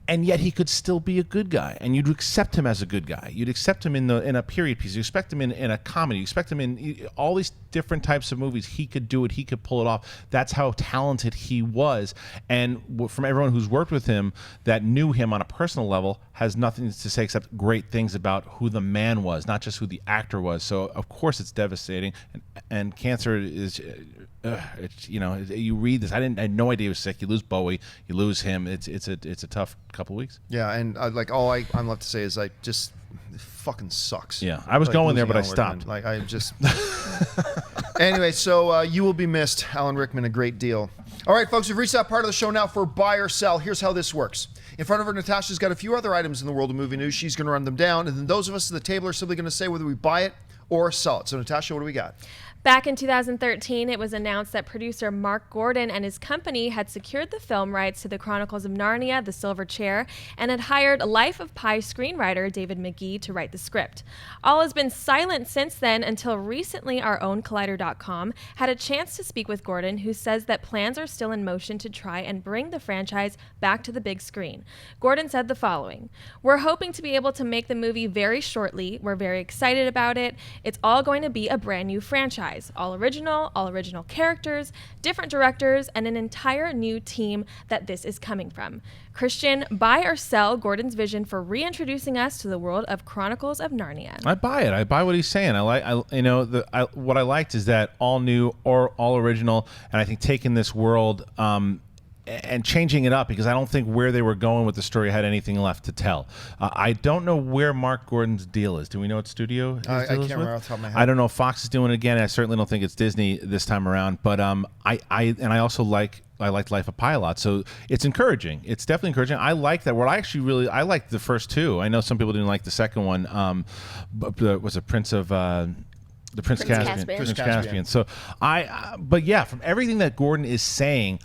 And yet he could still be a good guy, and you'd accept him as a good guy. You'd accept him in a period piece. You expect him in a comedy. You expect him in all these different types of movies. He could do it. He could pull it off. That's how talented he was. And from everyone who's worked with him that knew him on a personal level has nothing to say except great things about who the man was, not just who the actor was. So of course it's devastating. And cancer is. You read this. I had no idea he was sick. You lose Bowie, you lose him. It's a tough couple weeks. Yeah, and I'm left to say is it fucking sucks. Yeah, I was going there, but I stopped. Anyway, so you will be missed, Alan Rickman, a great deal. All right, folks, we've reached that part of the show now for buy or sell. Here's how this works. In front of her, Natasha's got a few other items in the world of movie news. She's going to run them down, and then those of us at the table are simply going to say whether we buy it or sell it. So, Natasha, what do we got? Back in 2013, it was announced that producer Mark Gordon and his company had secured the film rights to the Chronicles of Narnia, The Silver Chair, and had hired Life of Pi screenwriter David McGee to write the script. All has been silent since then until recently our own Collider.com had a chance to speak with Gordon, who says that plans are still in motion to try and bring the franchise back to the big screen. Gordon said the following: "We're hoping to be able to make the movie very shortly. We're very excited about it. It's all going to be a brand new franchise. All original characters, different directors, and an entire new team that this is coming from." Kristian, buy or sell Gordon's vision for reintroducing us to the world of Chronicles of Narnia? I buy it. I buy what he's saying. What I liked is that all new or all original, and I think taking this world and changing it up because I don't think where they were going with the story had anything left to tell. I don't know where Mark Gordon's deal is. Do we know what studio? I can't remember off the top of my head. I don't know if Fox is doing it again. I certainly don't think it's Disney this time around. But I also liked Life of Pi a lot, so it's encouraging. It's definitely encouraging. I like that. What I actually really liked the first two. I know some people didn't like the second one. But was it Prince Caspian? Prince Caspian. So but yeah, from everything that Gordon is saying,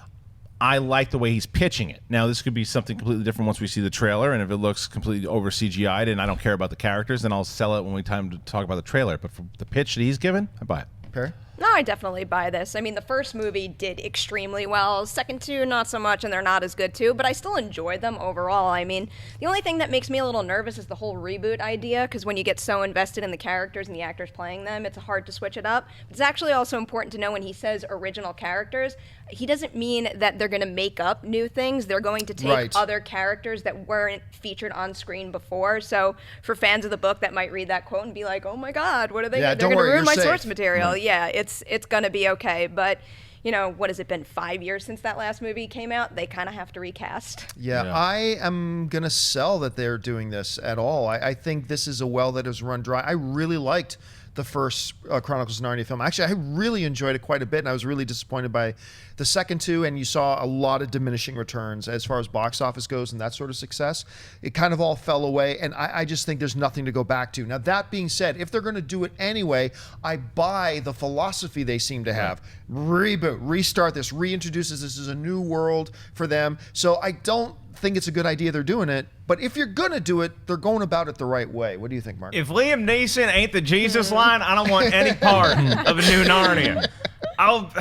I like the way he's pitching it. Now, this could be something completely different once we see the trailer, and if it looks completely over CGI'd and I don't care about the characters, then I'll sell it when we time to talk about the trailer. But for the pitch that he's given, I buy it. Perry? No, I definitely buy this. I mean, the first movie did extremely well. Second two, not so much, and they're not as good too, but I still enjoyed them overall. I mean, the only thing that makes me a little nervous is the whole reboot idea, because when you get so invested in the characters and the actors playing them, it's hard to switch it up. It's actually also important to know when he says original characters, he doesn't mean that they're going to make up new things. They're going to take other characters that weren't featured on screen before. So for fans of the book that might read that quote and be like, oh my God, what are they? They're going to ruin my source material. Yeah, it's going to be okay. But, you know, what has it been, 5 years since that last movie came out? They kind of have to recast. Yeah, I am going to sell that they're doing this at all. I think this is a well that is run dry. I really liked the first Chronicles of Narnia film. Actually, I really enjoyed it quite a bit, and I was really disappointed by the second two, and you saw a lot of diminishing returns as far as box office goes and that sort of success. It kind of all fell away, and I just think there's nothing to go back to. Now, that being said, if they're going to do it anyway, I buy the philosophy they seem to have. Reboot, restart this, reintroduces this as a new world for them. So I don't think it's a good idea they're doing it, but if you're gonna do it, they're going about it the right way. What do you think, Mark? If Liam Neeson ain't the Jesus line, I don't want any part of a new Narnia. I'll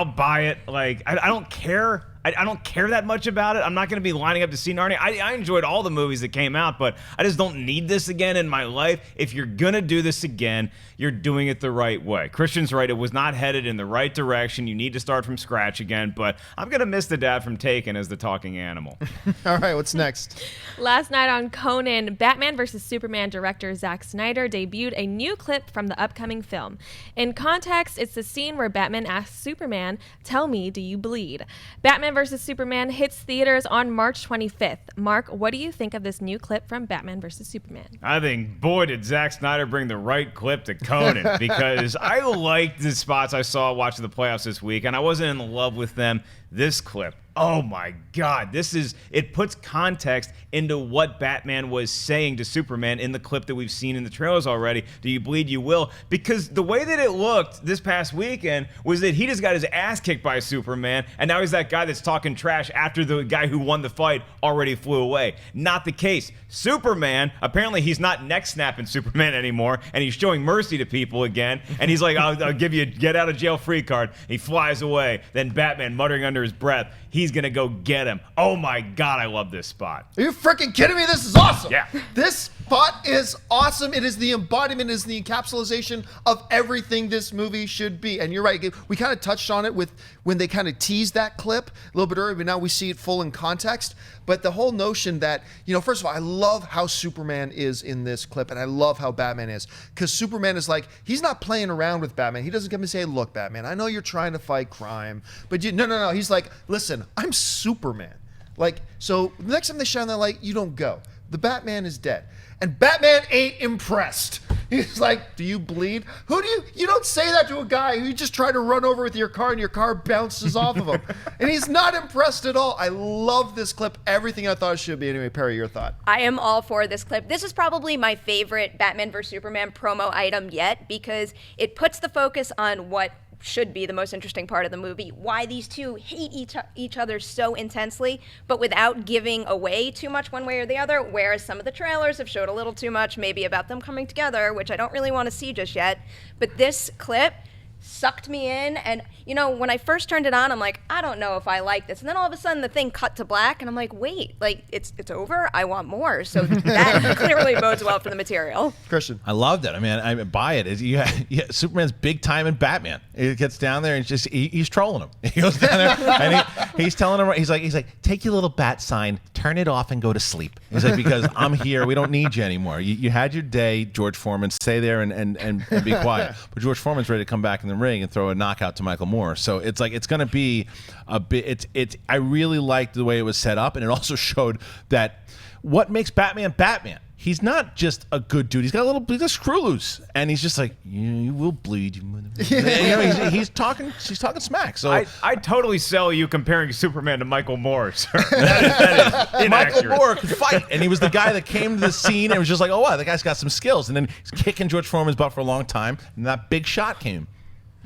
buy it. Like I don't care. I don't care that much about it. I'm not going to be lining up to see Narnia. I enjoyed all the movies that came out, but I just don't need this again in my life. If you're going to do this again, you're doing it the right way. Kristian's right. It was not headed in the right direction. You need to start from scratch again, but I'm going to miss the dad from Taken as the talking animal. All right, what's next? Last night on Conan, Batman vs. Superman director Zack Snyder debuted a new clip from the upcoming film. In context, it's the scene where Batman asks Superman, "Tell me, do you bleed?" Batman vs. Superman hits theaters on March 25th. Mark, what do you think of this new clip from Batman vs. Superman? I think, boy, did Zack Snyder bring the right clip to Conan, because I liked the spots I saw watching the playoffs this week, and I wasn't in love with them. This clip, oh my God, it puts context into what Batman was saying to Superman in the clip that we've seen in the trailers already. Do you bleed? You will. Because the way that it looked this past weekend was that he just got his ass kicked by Superman, and now he's that guy that's talking trash after the guy who won the fight already flew away. Not the case. Superman, apparently he's not neck snapping Superman anymore, and he's showing mercy to people again, and he's like, I'll give you a get out of jail free card. He flies away. Then Batman, muttering under his breath, he's gonna go get him. Oh my God, I love this spot. Are you freaking kidding me? This is awesome. Yeah. This spot is awesome. It is the embodiment, it is the encapsulation of everything this movie should be. And you're right. We kind of touched on it with when they kind of teased that clip a little bit earlier, but now we see it full in context. But the whole notion that, first of all, I love how Superman is in this clip, and I love how Batman is. Because Superman is like, he's not playing around with Batman. He doesn't come and say, look, Batman, I know you're trying to fight crime, but no. He's like, listen, I'm Superman. Like, so the next time they shine that light, you don't go. The Batman is dead. And Batman ain't impressed. He's like, do you bleed? You don't say that to a guy who you just try to run over with your car and your car bounces off of him. And he's not impressed at all. I love this clip. Everything I thought it should be. Anyway, Perry, your thought. I am all for this clip. This is probably my favorite Batman vs. Superman promo item yet, because it puts the focus on what should be the most interesting part of the movie, why these two hate each other so intensely, but without giving away too much one way or the other, whereas some of the trailers have showed a little too much maybe about them coming together, which I don't really want to see just yet. But this clip sucked me in, and when I first turned it on, I'm like, I don't know if I like this, and then all of a sudden the thing cut to black, and I'm like, wait, like it's over? I want more. So that clearly bodes well for the material. Kristian, I loved it. I mean, I buy it. Superman's big time in Batman. He gets down there and just he's trolling him. He goes down there and he's telling him, he's like, take your little bat sign, turn it off, and go to sleep. He's like, because I'm here, we don't need you anymore. You had your day, George Foreman. Stay there and be quiet. But George Foreman's ready to come back in the the ring and throw a knockout to Michael Moore. So it's like it's going to be a bit. I really liked the way it was set up, and it also showed that what makes Batman Batman. He's not just a good dude. He's got a screw loose, and he's just like, you will bleed. He's talking smack. So I totally sell you comparing Superman to Michael Moore, sir. that is Michael inaccurate. Moore could fight, and he was the guy that came to the scene and was just like, oh wow, that guy's got some skills. And then he's kicking George Foreman's butt for a long time, and that big shot came.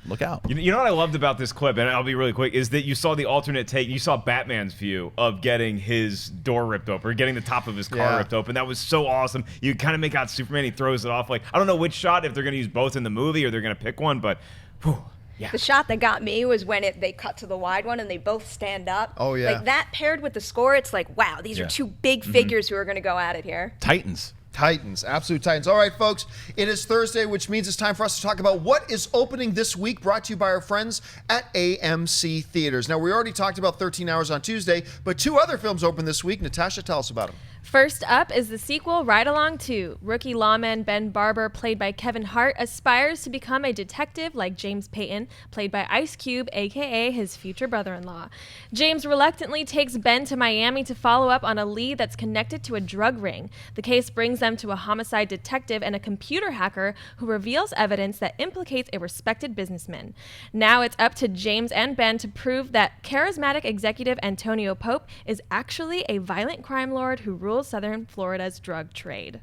Look out. You know what I loved about this clip, and I'll be really quick, is that you saw the alternate take. You saw Batman's view of getting his door ripped open, or getting the top of his car ripped open. That was so awesome. You kind of make out Superman, he throws it off. Like, I don't know which shot, if they're going to use both in the movie or they're going to pick one, but whew, yeah. The shot that got me was when they cut to the wide one and they both stand up. Oh, yeah. Like, that paired with the score, it's like, wow, these are two big figures who are going to go at it here. Titans. Titans, absolute Titans. All right, folks, it is Thursday, which means it's time for us to talk about what is opening this week, brought to you by our friends at AMC Theatres. Now, we already talked about 13 Hours on Tuesday, but 2 other films open this week. Natasha, tell us about them. First up is the sequel, Ride Along 2. Rookie lawman Ben Barber, played by Kevin Hart, aspires to become a detective like James Payton, played by Ice Cube, a.k.a. his future brother-in-law. James reluctantly takes Ben to Miami to follow up on a lead that's connected to a drug ring. The case brings them to a homicide detective and a computer hacker who reveals evidence that implicates a respected businessman. Now it's up to James and Ben to prove that charismatic executive Antonio Pope is actually a violent crime lord who rules Southern Florida's drug trade.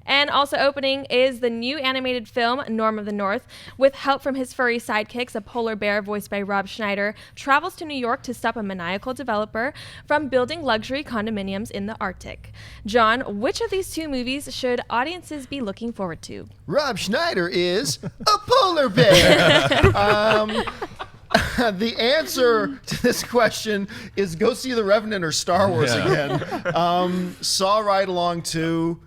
And also opening is the new animated film, Norm of the North. With help from his furry sidekicks, a polar bear voiced by Rob Schneider travels to New York to stop a maniacal developer from building luxury condominiums in the Arctic. John, which of these 2 movies should audiences be looking forward to? Rob Schneider is a polar bear. The answer to this question is go see The Revenant or Star Wars again. Saw Ride Along 2.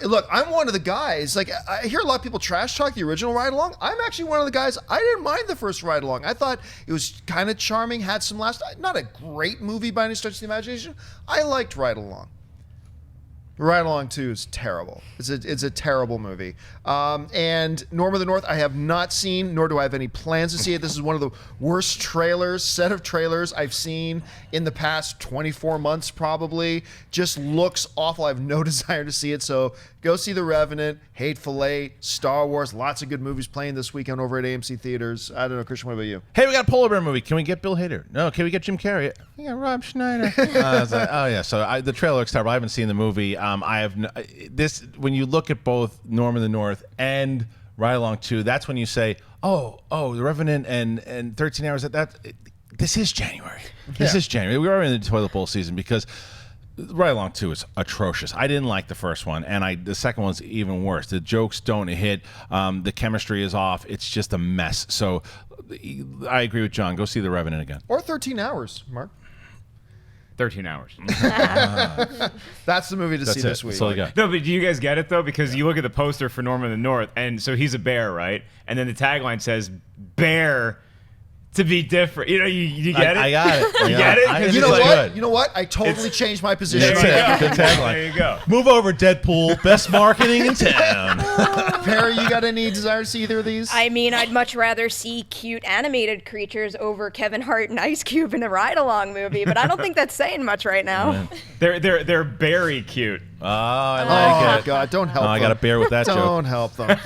Look, I'm one of the guys, like, I hear a lot of people trash talk the original Ride Along. I'm actually one of the guys, I didn't mind the first Ride Along. I thought it was kind of charming, had some laughs. Not a great movie by any stretch of the imagination. I liked Ride Along. Ride Along 2 is terrible. It's a terrible movie. And Norm of the North, I have not seen, nor do I have any plans to see it. This is one of the worst set of trailers I've seen in the past 24 months, probably. Just looks awful. I have no desire to see it. So go see The Revenant, Hateful Eight, Star Wars. Lots of good movies playing this weekend over at AMC Theaters. I don't know, Kristian, what about you? Hey, we got a polar bear movie. Can we get Bill Hader? No. Can we get Jim Carrey? Yeah, Rob Schneider. I was like, oh yeah. So the trailer looks terrible. I haven't seen the movie. I have this. When you look at both Norm of the North and Ride Along 2, that's when you say, oh, The Revenant and 13 Hours. This is January. This is January. We are in the toilet bowl season because Ride Along 2 is atrocious. I didn't like the first one, and the second one's even worse. The jokes don't hit. The chemistry is off. It's just a mess. So I agree with John. Go see The Revenant again. Or 13 Hours, Mark. 13 Hours. That's the movie to see this week. That's all I got. No, but do you guys get it, though? Because you look at the poster for Norm of the North, and so he's a bear, right? And then the tagline says, bear to be different. You know, you get it? I got it. You get it? You know It's what? like- You know what? I totally changed my position. There you Good go. tagline. There you go. Move over, Deadpool. Best marketing in town. Perry, you got any desire to see either of these? I mean, I'd much rather see cute animated creatures over Kevin Hart and Ice Cube in a ride-along movie, but I don't think that's saying much right now. They're very cute. Oh, I Oh, like it. God, don't help them. I got to bear with that joke. Don't help them.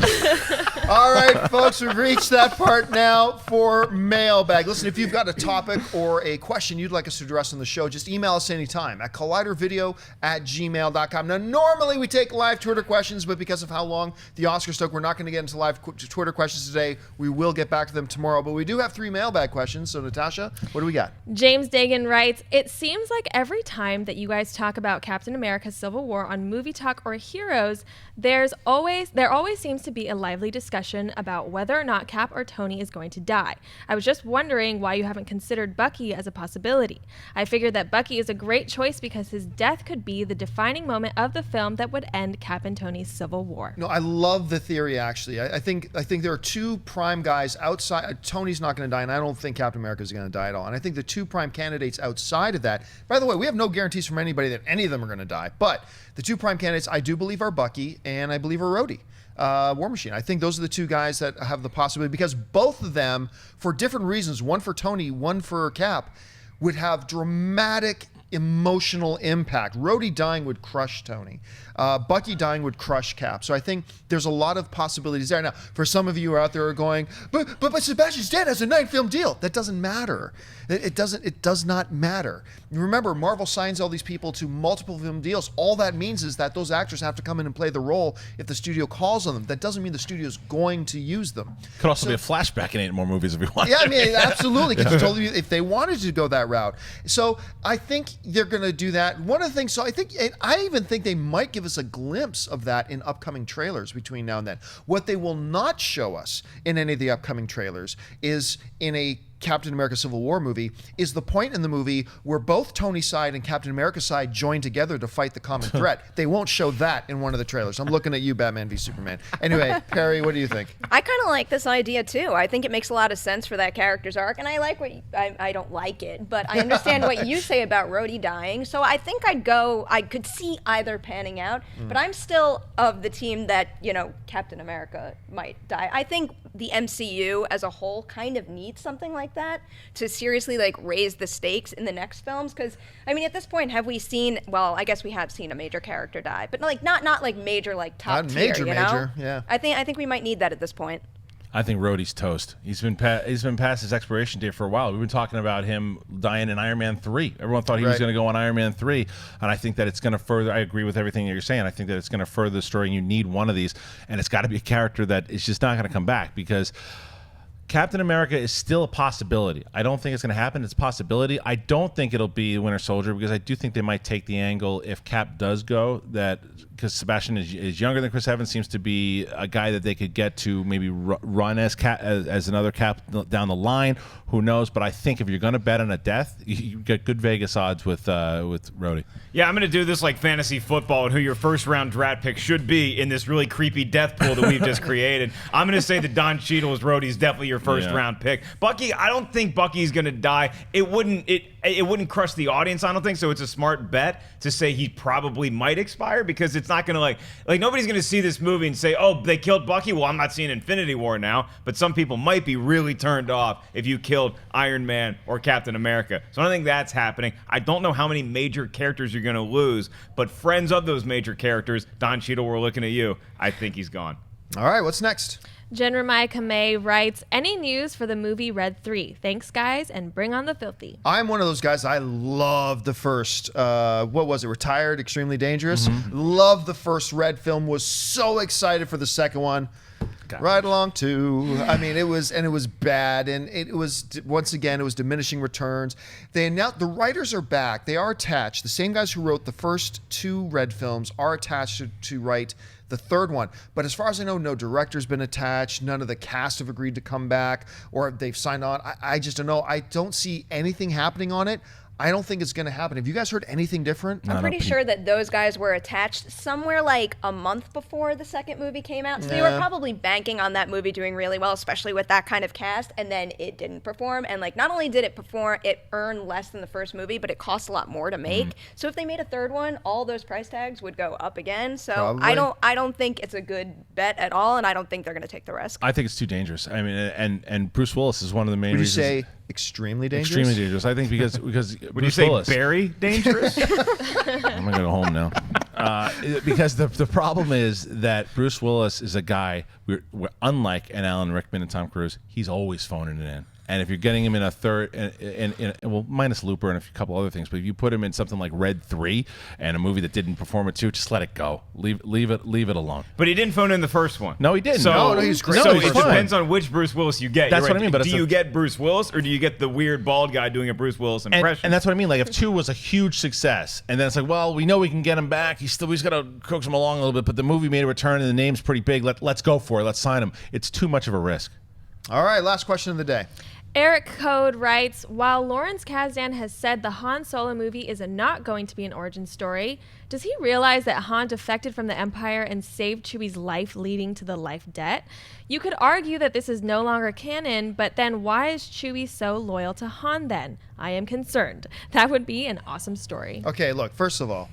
All right, folks, we've reached that part now for Mailbag. Listen, if you've got a topic or a question you'd like us to address on the show, just email us anytime at collidervideo@gmail.com. Now, normally we take live Twitter questions, but because of how long the Oscars took, we're not going to get into live Twitter questions today. We will get back to them tomorrow, but we do have 3 Mailbag questions. So, Natasha, what do we got? James Dagan writes, it seems like every time that you guys talk about Captain America Civil War on Movie Talk or Heroes, there always seems to be a lively discussion about whether or not Cap or Tony is going to die. I was just wondering why you haven't considered Bucky as a possibility. I figured that Bucky is a great choice because his death could be the defining moment of the film that would end Cap and Tony's Civil War. No, I love the theory, actually. I think there are 2 prime guys outside. Tony's not going to die, and I don't think Captain America is going to die at all. And I think the 2 prime candidates outside of that, by the way, we have no guarantees from anybody that any of them are going to die, but the 2 prime candidates I do believe are Bucky and I believe are Rhodey. War Machine. I think those are the two guys that have the possibility, because both of them, for different reasons, one for Tony, one for Cap, would have dramatic emotional impact. Rhodey dying would crush Tony. Bucky dying would crush Cap. So I think there's a lot of possibilities there. Now, for some of you who are out there are going, but Sebastian Stan has a 9-film deal. That doesn't matter. It does not matter. Remember, Marvel signs all these people to multiple film deals. All that means is that those actors have to come in and play the role if the studio calls on them. That doesn't mean the studio's going to use them. Could also be a flashback in 8 more movies if you want. Yeah, I mean, absolutely. Because totally, if they wanted to go that route. So I think they're going to do that. One of the things, I even think they might give us a glimpse of that in upcoming trailers between now and then. What they will not show us in any of the upcoming trailers is in a Captain America Civil War movie, is the point in the movie where both Tony's side and Captain America's side join together to fight the common threat. They won't show that in one of the trailers. I'm looking at you, Batman v Superman. Anyway, Perry, what do you think? I kind of like this idea too. I think it makes a lot of sense for that character's arc, and I like I don't like it, but I understand what you say about Rhodey dying. So I think I could see either panning out, but I'm still of the team that, Captain America might die. I think the MCU as a whole kind of needs something like that to seriously raise the stakes in the next films, because at this point, have we seen, well, I guess we have seen a major character die, but not major, top tier, major, yeah. I think we might need that at this point. I think Rhodey's toast. He's been past his expiration date for a while. We've been talking about him dying in Iron Man 3. Everyone thought he was going to go on Iron Man 3, and I think that it's going to further. I agree with everything that you're saying. I think that it's going to further the story. And you need one of these, and it's got to be a character that is just not going to come back, because Captain America is still a possibility. I don't think it's going to happen. It's a possibility. I don't think it'll be Winter Soldier, because I do think they might take the angle, if Cap does go, that because Sebastian is younger than Chris Evans, seems to be a guy that they could get to maybe run as another Cap down the line. Who knows? But I think if you're going to bet on a death, you get good Vegas odds with Rhodey. Yeah, I'm going to do this like fantasy football and who your first round draft pick should be in this really creepy death pool that we've just created. I'm going to say that Don Cheadle as Rhodey's definitely your first round pick. Bucky, I don't think Bucky's going to die. It wouldn't crush the audience, I don't think, so it's a smart bet to say he probably might expire, because it's not going to like nobody's going to see this movie and say, oh, they killed Bucky, well, I'm not seeing Infinity War now, but some people might be really turned off if you killed Iron Man or Captain America. So I don't think that's happening. I don't know how many major characters you're going to lose, but friends of those major characters, Don Cheadle, we're looking at you. I think he's gone. All right, what's next? Jen Ramai Kamei writes, any news for the movie Red 3? Thanks, guys, and bring on the filthy. I'm one of those guys. I loved the first, what was it, Retired, Extremely Dangerous? Loved the first Red film, was so excited for the second one. Right along too. I mean, it was bad, and it was, once again, it was diminishing returns. They announced the writers are back. They are attached. The same guys who wrote the first 2 Red films are attached to write the third one. But as far as I know, no director's been attached. None of the cast have agreed to come back, or they've signed on. I just don't know. I don't see anything happening on it. I don't think it's going to happen. Have you guys heard anything different? I'm pretty sure that those guys were attached somewhere like a month before the second movie came out. So they were probably banking on that movie doing really well, especially with that kind of cast, and then it didn't perform. And not only did it perform, it earned less than the first movie, but it cost a lot more to make. So if they made a third one, all those price tags would go up again. So probably. I don't think it's a good bet at all, and I don't think they're going to take the risk. I think it's too dangerous. I mean, and Bruce Willis is one of the main reasons. Would you say extremely dangerous? Extremely dangerous. I think because Would Bruce you say Willis, very dangerous? I'm gonna go home now. Because the problem is that Bruce Willis is a guy. We're unlike an Alan Rickman and Tom Cruise. He's always phoning it in. And if you're getting him in a third, well, minus Looper and a couple other things, but if you put him in something like Red 3 and a movie that didn't perform at 2, just let it go. Leave it alone. But he didn't phone in the first one. No, he didn't. So, no, he's great. So No, it he's depends on which Bruce Willis you get. That's what I mean. But do you get Bruce Willis, or do you get the weird bald guy doing a Bruce Willis impression? And that's what I mean. Like, if 2 was a huge success, and then it's like, well, we know we can get him back. He's got to coax him along a little bit, but the movie made a return and the name's pretty big. Let's go for it. Let's sign him. It's too much of a risk. All right, last question of the day. Eric Code writes, while Lawrence Kasdan has said the Han Solo movie is not going to be an origin story, does he realize that Han defected from the Empire and saved Chewie's life, leading to the life debt? You could argue that this is no longer canon, but then why is Chewie so loyal to Han then? I am concerned. That would be an awesome story. Okay, look, first of all,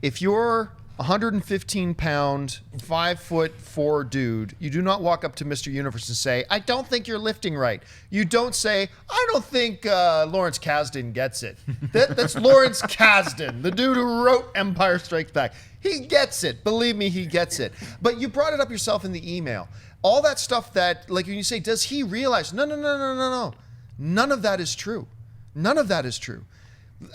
if you're 115-pound, 5'4" dude. You do not walk up to Mr. Universe and say, I don't think you're lifting right. You don't say, I don't think Lawrence Kasdan gets it. That's Lawrence Kasdan, the dude who wrote Empire Strikes Back. He gets it. Believe me, he gets it. But you brought it up yourself in the email. All that stuff that, like when you say, does he realize? No. None of that is true. None of that is true.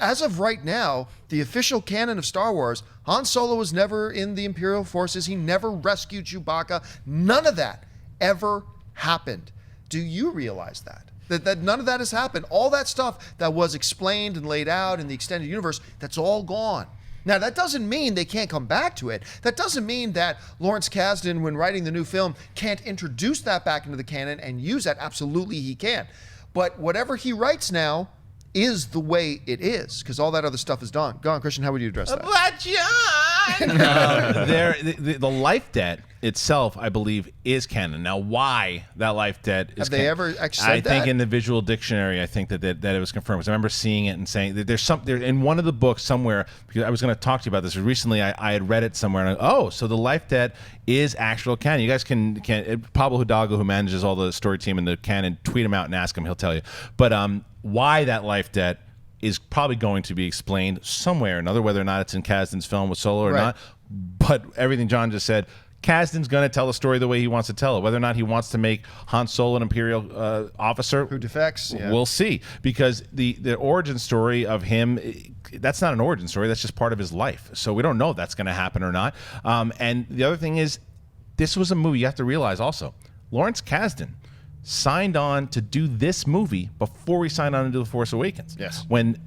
As of right now, the official canon of Star Wars, Han Solo was never in the Imperial forces. He never rescued Chewbacca. None of that ever happened. Do you realize that? That none of that has happened. All that stuff that was explained and laid out in the extended universe, that's all gone. Now, that doesn't mean they can't come back to it. That doesn't mean that Lawrence Kasdan, when writing the new film, can't introduce that back into the canon and use that. Absolutely, he can. But whatever he writes now is the way it is, because all that other stuff is done. Go on, Kristian, how would you address that? But John! The life debt itself, I believe, is canon. Now, why that life debt is Have they ever actually said I think that? in the visual dictionary, I think that it was confirmed. 'Cause I remember seeing it and saying that there's there in one of the books somewhere, because I was going to talk to you about this. Recently, I had read it somewhere, and so the life debt is actual canon. You guys can Pablo Hidalgo, who manages all the story team in the canon, tweet him out and ask him. He'll tell you. But why that life debt is probably going to be explained somewhere or another, whether or not it's in Kasdan's film with Solo or not. But everything John just said, Kasdan's going to tell the story the way he wants to tell it. Whether or not he wants to make Han Solo an Imperial officer Who defects? Yeah. We'll see. Because the origin story of him, that's not an origin story. That's just part of his life. So we don't know if that's going to happen or not. And the other thing is, this was a movie. You have to realize also, Lawrence Kasdan signed on to do this movie before he signed on to do The Force Awakens. Yes. When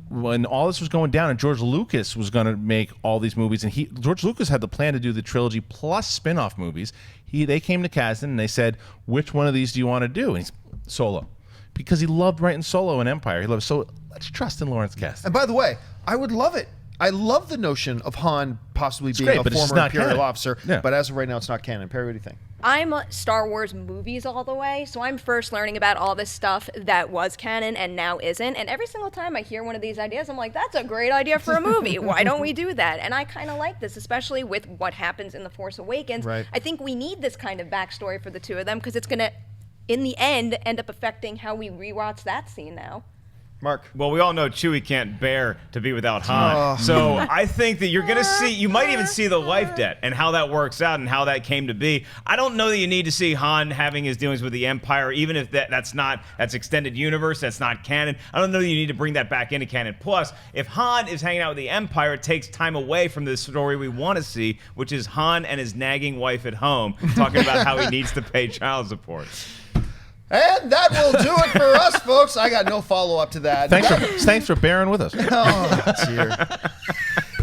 all this was going down and George Lucas was going to make all these movies, and George Lucas had the plan to do the trilogy plus spin-off movies, they came to Kasdan and they said, which one of these do you want to do? And he's Solo. Because he loved writing Solo and Empire. He loved so let's trust in Lawrence Kasdan. And by the way, I would love it. I love the notion of Han possibly being great, a but it's former not Imperial canon. officer, Yeah. but as of right now, it's not canon. Perry, what do you think? I'm Star Wars movies all the way, so I'm first learning about all this stuff that was canon and now isn't. And every single time I hear one of these ideas, I'm like, that's a great idea for a movie. Why don't we do that? And I kind of like this, especially with what happens in The Force Awakens. Right. I think we need this kind of backstory for the two of them because it's going to, in the end up affecting how we rewatch that scene now. Mark. Well, we all know Chewie can't bear to be without Han. So I think that you're going to see, you might even see the life debt and how that works out and how that came to be. I don't know that you need to see Han having his dealings with the Empire, even if that's extended universe, that's not canon. I don't know that you need to bring that back into canon. Plus, if Han is hanging out with the Empire, it takes time away from the story we want to see, which is Han and his nagging wife at home talking about how he needs to pay child support. And that will do it for us, folks. I got no follow-up to that. Thanks for bearing with us. Oh, dear.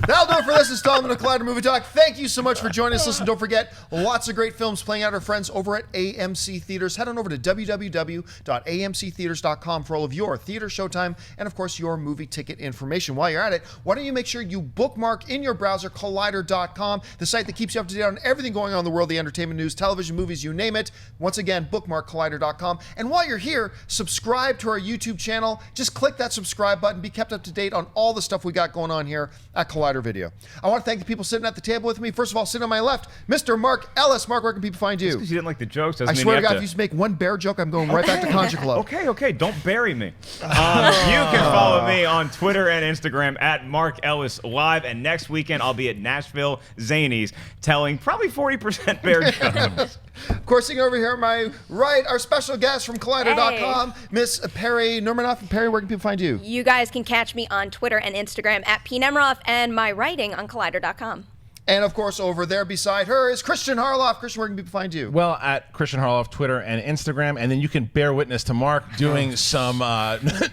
That'll do it for this installment of Collider Movie Talk. Thank you so much for joining us. Listen, don't forget, lots of great films playing out our friends over at AMC Theatres. Head on over to www.amctheaters.com for all of your theater showtime and, of course, your movie ticket information. While you're at it, why don't you make sure you bookmark in your browser Collider.com, the site that keeps you up to date on everything going on in the world, the entertainment news, television, movies, you name it. Once again, bookmark Collider.com. And while you're here, subscribe to our YouTube channel. Just click that subscribe button. Be kept up to date on all the stuff we got going on here at Collider Video. I want to thank the people sitting at the table with me. First of all, sitting on my left, Mr. Mark Ellis. Mark, where can people find you? Because you didn't like the jokes doesn't I mean swear to you have God, if you make one bear joke, I'm going right back to Contra Club. Okay, don't bury me. You can follow me on Twitter and Instagram at Mark Ellis Live, and next weekend I'll be at Nashville Zanies telling probably 40% bear jokes. Of course, sitting over here on my right, our special guest from Collider.com, Miss Perry Nurmanoff. Perry, where can people find you? You guys can catch me on Twitter and Instagram at PNemroff and my writing on Collider.com. And of course, over there beside her is Kristian Harloff. Kristian, where can people find you? Well, at Kristian Harloff, Twitter and Instagram. And then you can bear witness to Mark doing some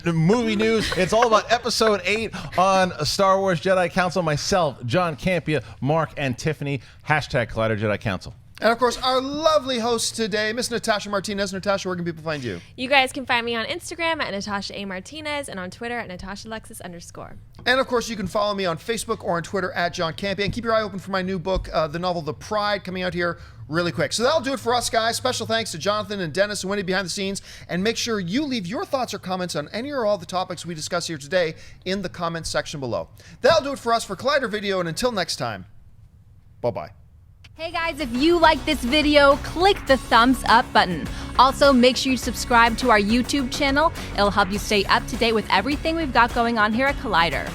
movie news. It's all about Episode 8 on Star Wars Jedi Council. Myself, John Campea, Mark, and Tiffany. Hashtag Collider Jedi Council. And of course, our lovely host today, Miss Natasha Martinez. Natasha, where can people find you? You guys can find me on Instagram at Natasha A. Martinez and on Twitter at NatashaLexis_. And of course, you can follow me on Facebook or on Twitter at John Campea. And keep your eye open for my new book, the novel The Pride, coming out here really quick. So that'll do it for us, guys. Special thanks to Jonathan and Dennis and Wendy behind the scenes. And make sure you leave your thoughts or comments on any or all the topics we discuss here today in the comments section below. That'll do it for us for Collider Video. And until next time, Bye-bye. Hey guys, if you like this video, click the thumbs up button. Also, make sure you subscribe to our YouTube channel. It'll help you stay up to date with everything we've got going on here at Collider.